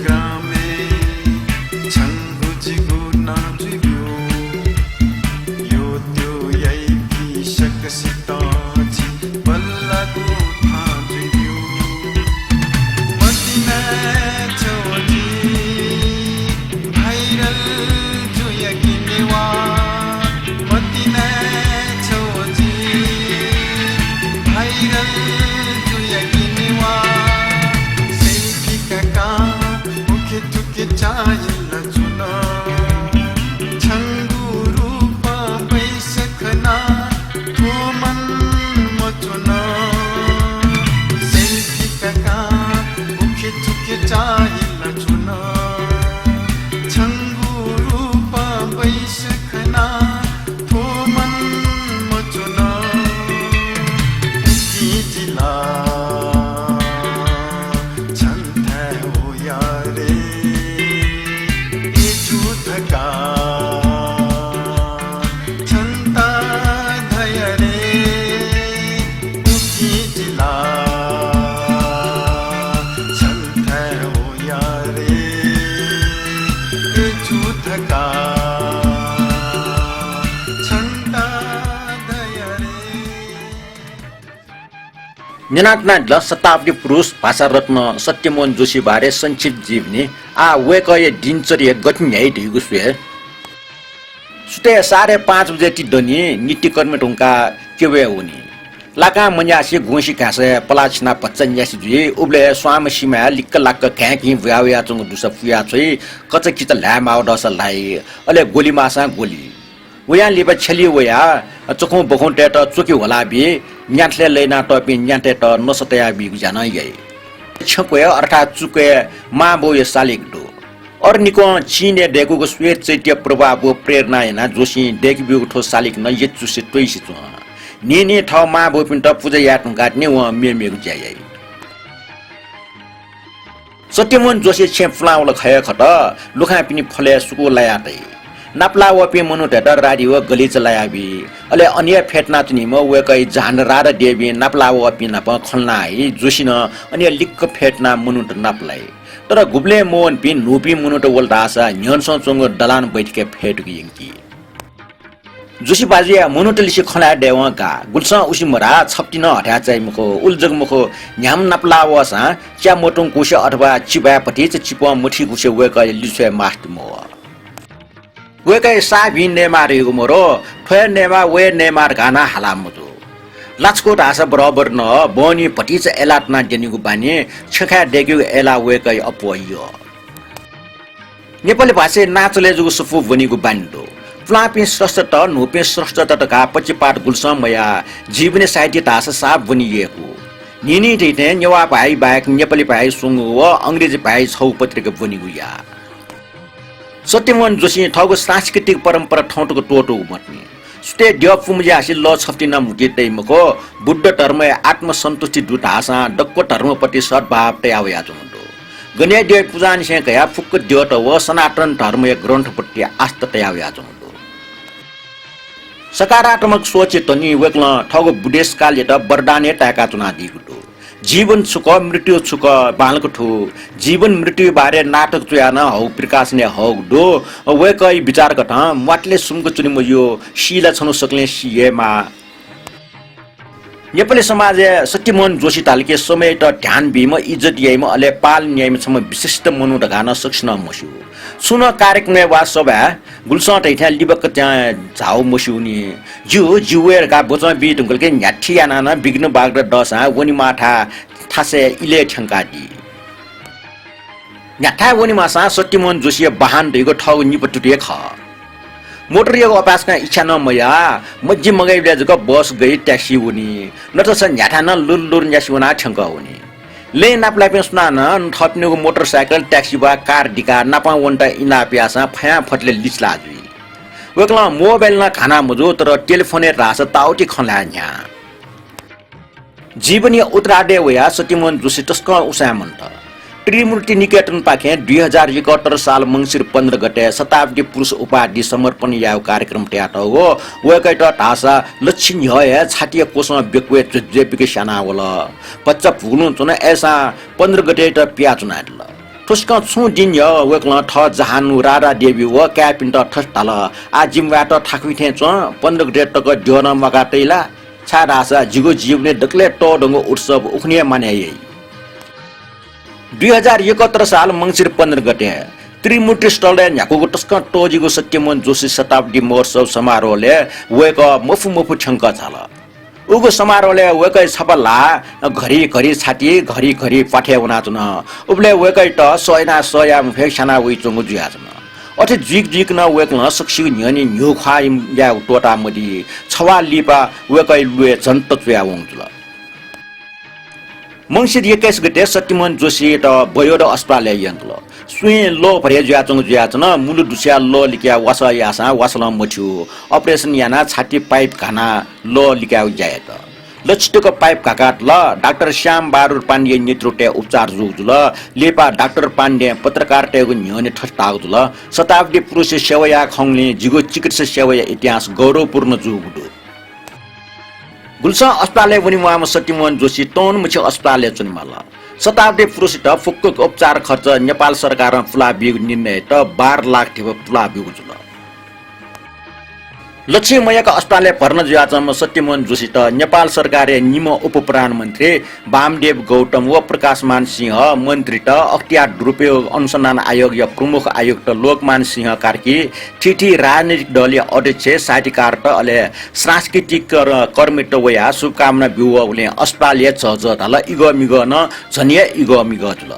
ग्रामे छङ्गुजिगु नाजुग्यो यो त्यो यही सकसित बल्लगु थाजुग्यो Madina Choji viral जुयगी Newa Madina Choji viral जुयगी Newa selfie काका मुखे तुके चाहिला जुन छङ्गु रूप बैसखना थोमन मचुन सेल्फी काका मुखे तुके चाहिला जुन छङ्गु रूप बैसखना थोमन मचुन की जिला छन्था हो यारे ए जुधका छन्ता धयरे की जिला छन्था हो यारे ए जुधका छन्ता धयरे निनाटनाटलं शताब्दी पुरुष भाषा रत्न सत्यमोहन जोशी बारे संक्षिप्त जीवनी आ वेकय दिनचर्या गठन्याय ढिगु सुते 5:30 बजे टिड्डनी नीति कर्म ढुङ्का केवे हुने लाका मन्यासी घुसी घाँसे पलाछिना पच्चन यासी जुई उब्ले स्वाम सीमा लिक्क लाक्क घ्याकी भ्याउया चुङ दुस फुया छोइ कच किच ल्याम आउ दस लाई अले गोली मासा गोली उया लिबा छली वया चोखौ बखौ टेट चोकी होला बि न्याटले लेना टपि न्याटे त नसतया बि जान यइ छकोय अर्थात चुके माबो य सालिक दो और निको चीने डेगुको स्वेत चैत्य प्रभाव प्रेरणा हैन जोशी डेगबि उठो सालिक न ये चुसे टोइसी छु निने ठ माबो पिन्ट पूजा यात गाट्ने व मेमेगु ज्याय सत्यमोहन जोशी छेफ्लाउल खय खट लुखा पिनि फले सुको लायातै नाप्ला वपे मनु टेटर राडियो गली चलायाबी अले अन्य फेटना तुनि म वेकै जान रार देबी नाप्ला वपे नप खल्नाइ जोसिन अन्य लिक्क फेटना मनु त नाप्लाई तर गुब्ले मोहन पिन नुपी मनु त वल्टासा न्यनसो चंग दलान बैठके फेटकी यंकी जोशी बाजिया मनु त लिसी खला देवा गा गुल्सा उसी मरा छप्ति न हट्या चाहिँ मको उलजग मको न्याम नाप्ला वसा च्या मोटुङ कुसे अथवा चिबा पति चिपा मुठी कुसे वेकै लिसे मास्ट मो वेकै साबि नेमार युगमरो फे नेमा वे नेमार गाना हलामजो लाचको ढासा बराबर न बनी पटिच एलाटना जनिगु बानी छखा डेग्यु एला वेकै अपोयो नेपाली भाषा नाचले जुगु सुफु बनिगु बान्डो फ्लापि स्रष्ट त नुपे स्रष्ट त का पचिपाट गुल्समया जीवने साहित्य ढासा साब बनिएको निनी टेटे नेवा भाइ बायक नेपाली भाइ सुंगु व अंग्रेजी भाइ छौ पत्रिका बनिगु या सत्यमोहन जोशी ठगु सांस्कृतिक परम्परा ठौटको टोटो मट्ने स्टे ड्यप फुमजासी ल छफ्टिना मुके दैमको बुद्ध धर्म आत्मसन्तुष्टि दुटासा डक्को धर्मपति सद्भाव तयावया जुन्दो गने दे पूजान से कया फुक्क द्योट व सनातन धर्म ग्रन्थपट्टि आस्था तयावया जुन्दो सकारात्मक सोच तनि वेक्ल ठगु बुढेसकाल त वरदाने ताका चुना दिगुटो जीवन सुख मृत्यु सुख बालको ठु जीवन मृत्यु बारे नाटक चुयान हौ प्रकाश ने हौ दो वेकै विचार कथा माटले सुमको चुनिम यो शिला छनु सक्ले सिएमा नेपाली समाज सत्यमोहन जोशी तालके समय त ध्यान बिम इज्जत यैम अले पाल न्यायम सम विशिष्ट मनु ढगान सक्छन मसु सुन कार्यक्रम वा सभा गुल्सा तैठा लिबक त्यहाँ झाउ मसुनी जुवेर का बोचा बि तुंगलके न्याठियाना न बिग्न बागड दसा वनि माथा थासे इले ठंकादी न्याठा वनि मासा सत्यमोहन जोशी बहान दैगो ठग निपटुटे ख मोटर यो अपासका इच्छा न मया मज्जी मगाइले जक बस गई ट्याक्सी हुनी न त स न्याठा न लुलुर न्यासिवना ठंक हुनी ले नापला पेसना न थप्नेको मोटरसाइकल ट्याक्सी बा कार डिका नापा वन्टा इना प्यासा फया फटले लिसला जुई वेकला मोबाइल न खाना मजो तर टेलिफोन रास ताउटी खला न्या जीवनी उतराडे वया सत्यमोहन जोशी तस्क उसामन्त त्रिमूर्ति निकेतन पाखे 2071 साल मंसिर 15 गते शताब्दी पुरुष उपाधि समर्पण याव कार्यक्रम ट्याट हो वेकै त ढासा लक्षिण हय छाटिया कोसमा बेक्वे जेपिके साना होला बच्चा भुल्नु चुन ऐसा 15 गते त प्या चुनाल ठुस्क छु दिन य वेक्ल ठ जहानु रारा देवी व क्यापिन्टर ठस्ताल आ जिमबाट ठाकुइथे च 15 ग्रेड तक ड्योन मगा तैला छाडासा जिगो जीवने डकले टोडंगो उत्सव उखने माने 2071 साल मंसिर 15 गते त्रिमुटी स्टलले न्याको टस्क टोजिगो सत्यमोहन जोशी शताब्दी महोत्सव समारोहले वेक मफु छंक झाल उगो समारोहले वेकै छपला घरी घरी छाती घरी घरी पाठे उनाचन उबले वेकै त सयना सयाम फेक्साना वइचंगु जुयाचन अथे जिक न वेक्न सक्सी न्यनी न्यु खाइम या टोटा मदि छवा लिपा वेकै लुए जन्त जुया वंजुल मंसिर 21 गते सत्यमोहन जोशी त बयो र अस्पतालले यंगल सुई लो भरे जुयाचन मुलु दुस्या लो लिक्या वासा यासा वासला मथ्यु अपरेसन याना छाती पाइप घाना लो लिक्या जायत लचिटको पाइप काकाट ल डाक्टर श्याम बारुर पाण्डे नेतृत्व उपचार जुजुल लेपा डाक्टर पाण्डे पत्रकार टेगु न्यने ठस्तागुल शताब्दी पुरुष सेवाया खङले जिगो चिकित्सा सेवा इतिहास गौरवपूर्ण जुगुडु गुल्सा अस्पतालले पनि उहाँमा सत्यमोहन जोशी टोन मुख्य अस्पतालले चुनिमाला शताब्दी पुरुष त फुक्क उपचार खर्च नेपाल सरकारमा पुलाबियो निर्णय त 12 लाख थिब पुलाबियो जुल लक्ष्मीमयका अस्पतालले भर्न जुयाचम सत्यमोहन जोशी त नेपाल सरकारले निम उप प्रधानमन्त्री वामदेव गौतम व प्रकाशमान सिंह मन्त्री त अख्तियार दुरुपयोग अनुसन्धान आयोग या प्रमुख आयुक्त लोकमान सिंह कार्की ठिठी राजनीतिक दलीय अध्यक्ष साहित्यकार त अले सांस्कृतिक कर्मी त वया शुभकामना बिउले अस्पतालले झझ इगमिग न झनिया इगमिग जुल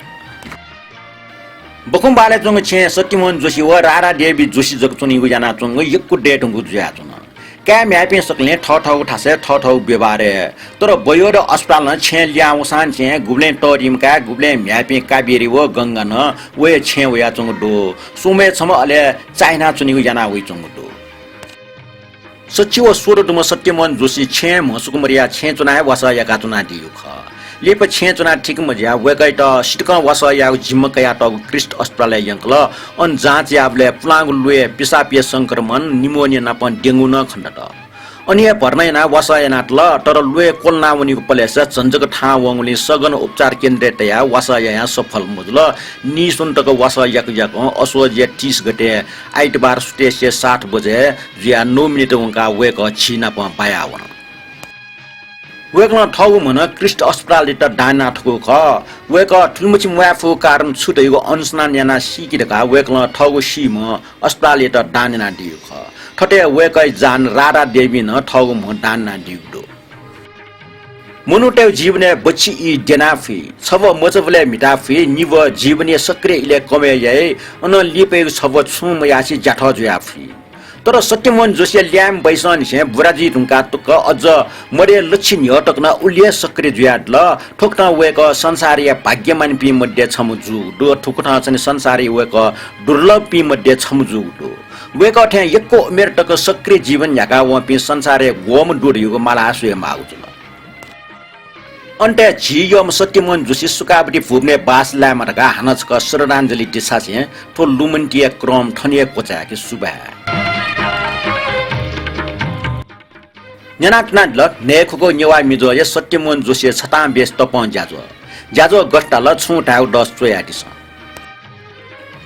बकुम्बाले चंग छे सत्यमोहन जोशी व रारा देवी जोशी जगचुनी गुजना चंग यक्कु डेटंगु जुया चुन क्या म्यापे सकले ठौ ठासे ठौ व्यवहारे तर बयो र अस्पताल न छे ल्याउ सान छे गुब्ले टरिम का गुब्ले म्यापे काबेरी व गंगा न वे छे वया चंग दो सुमे छम अले चाइना चुनी गुजना वे चंग दो सचिव स्वरदम सत्यमोहन जोशी छे मसुकुमरिया छे चुनाय वसा याका चुना दियु ख लेप छे चुना ठीक मजिया वेकै त सिटक वसा या जिम्मकया त क्रिस्ट अस्पताल यंकल अन जाँच याबले प्लांग लुए पिसापिय संक्रमण निमोनिया नापन डेंगु न खण्डत अनि भर्नैना वसा यानाटल तर लुए कोलनावनीको पलेस चञ्जक ठा वंगले सगन उपचार केन्द्र तया वसा या सफल मुजल निसुन्तक वसा याक असोज 30 गते आइतबार सुतेसे 60 बजे जिया 9 मिनेट वंका वेक छिना प पायावन वेक्न ठगु मन क्रिस्ट अस्पताल त डाना ठगु ख वेक ठुलमुछि मुआफु कारण छुटैगो अनुस्नान याना सिकिरका वेक्न ठगु सिम अस्पताल त डाना दियु ख ठटे वेकै जान रारा देवी न ठगु म डाना दिउदो मनुटेव जीवने बच्ची इ डेनाफी छव मजबले मिटाफी निव जीवने सक्रिय इले कमे याय अन लिपे छव छुम यासी जाठ जुयाफी तर सत्यमोहन जोशी ल्याम बैसन छे बुराजी रुंका तुक अझ मरे लक्षण हटक न उल्ले सक्रिय जुयाडल ठोक्न वेक संसारीय भाग्यमान पी मध्ये छमुजु दो ठोक्न छने संसारी वेक दुर्लभ पी मध्ये छमुजु दो वेक ठे यक्को उमेर तक सक्रिय जीवन याका व पी संसारे गोम डोरियो माला आसुए मागुजुल अन्टे झियम सत्यमोहन जोशी सुकाबटी भुब्ने बास लामरका हानचक श्रद्धाञ्जली दिशा छे थो लुमन्टिया क्रम ठनिए कोचा कि सुबा न्यानाटनाडल नेखको नेवा मिजो ये सत्यमोहन जोशी छताम बेस तपन जाजो गट्टाल छुटाउ 10 चोयाटिस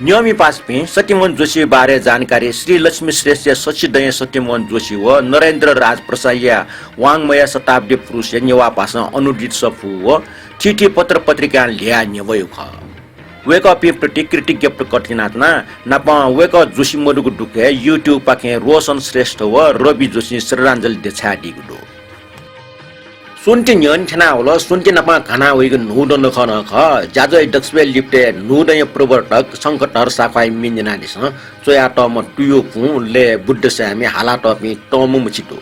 नियमी पासपे सत्यमोहन जोशी बारे जानकारी श्री लक्ष्मी श्रेष्ठ सचिदय सत्यमोहन जोशी व नरेन्द्र राज प्रसाया वाङमय शताब्दी पुरुष नेवा पास अनुदित सफु व चिठी पत्र पत्रिका ल्या नेवयो ख वेक पि प्रति कृतिज्ञ कठिनातना नप वेक जोशी मडुगु दुखे युट्युब पाखे रोशन श्रेष्ठ व रवि जोशी श्रद्धाञ्जली देछा दिगु सुन्ति न्यन छना होला सुन्ति नप घना वेग नुदन खन ख जाजै डक्सबे लिप्टे नुदय प्रवर्तक संकटर साफाई मिन्जना दिस चोया टम टुयो पु ले बुद्ध सामी हाला टपि Tom मुचितो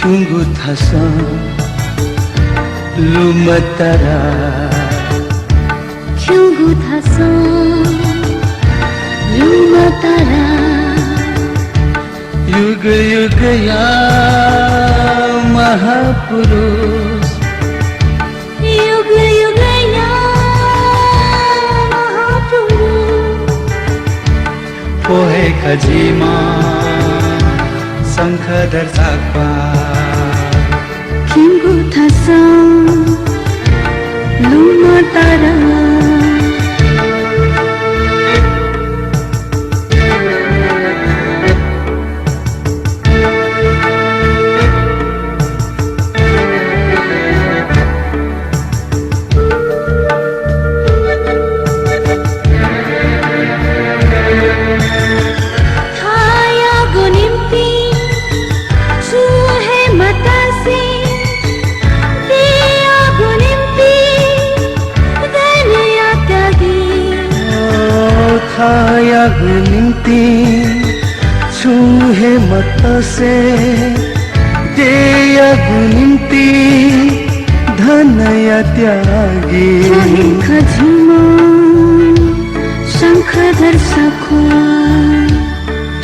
Chungu thasa lumatara Chungu thasa lumatara Yuga yuga ya Mahapurush खजिमा शङ्खधर साक्पा खिङ्गु थासा Luma तारा निम्ति छुहे मत से देयगु निम्ति धनया त्यागी खजिमा शङ्खधर सखुवा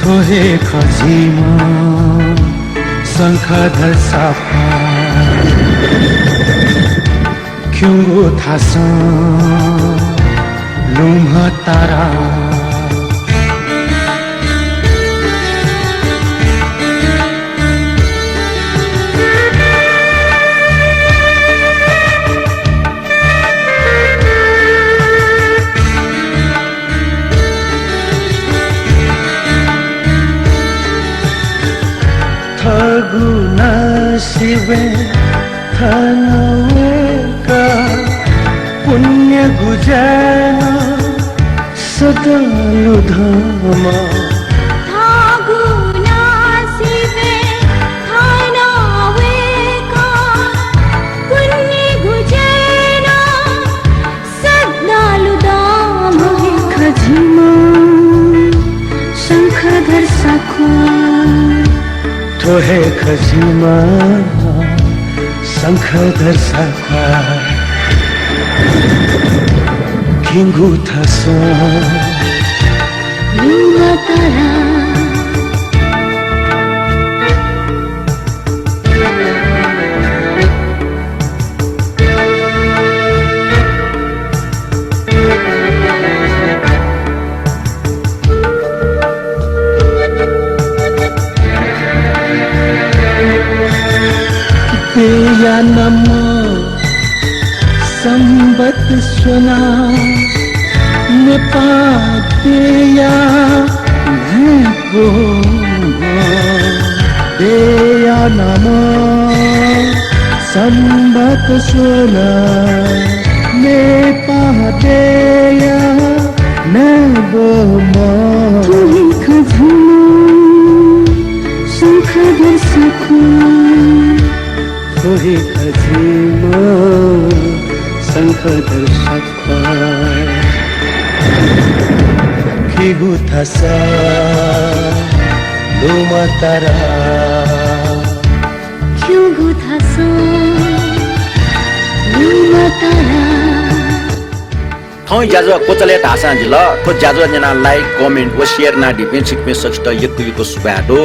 थोहे खजिमा शङ्खधर साफा क्यों थासा लुम्हा तारा थगुना शिवे थनवे का पुण्य गुजर सदालु धामा थागुना शिवे थानावेका पुण्य गुजेना सदालु दाम खजिमा शङ्खधर सखुवा थोहे खजिमा शङ्खधर साखा खिङ्गु थासा लुमा तारा तेया नम संबत सुना नेपा तेया भो तेया नम संबत सुना नेपा तेया नबो तुही खजिमा शङ्खधर सखुवा थोहे खजिमा शङ्खधर साक्पा खिगु थासा लुमा तारा खिङ्गु थासा लुमा तारा थौ ज्याजो कोचले ढासा जिल को ज्याजो जना लाइक कमेन्ट व शेयर ना डिपेन सिक्मे सक्स्ट यकु सुबाडो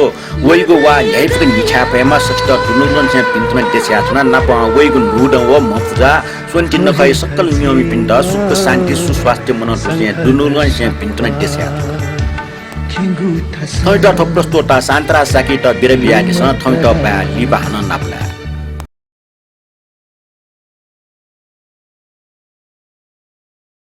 वइगो वा यैफक निछा पेमा सक्स्ट दुनुलन से पिन्टमेन्ट देसे आछना नापा वइगो नुड व मफुजा सोन्ति नखै सकल नियमि पिण्ड सुख शान्ति सुस्वास्थ्य मनन से दुनुलन से पिन्टमेन्ट देसे आछना खिङ्गु थासा थौ त थप्रोस्तो त सान्तरा साकी त बिरबिया दिस थौ त बा लिबाहन नाप्ला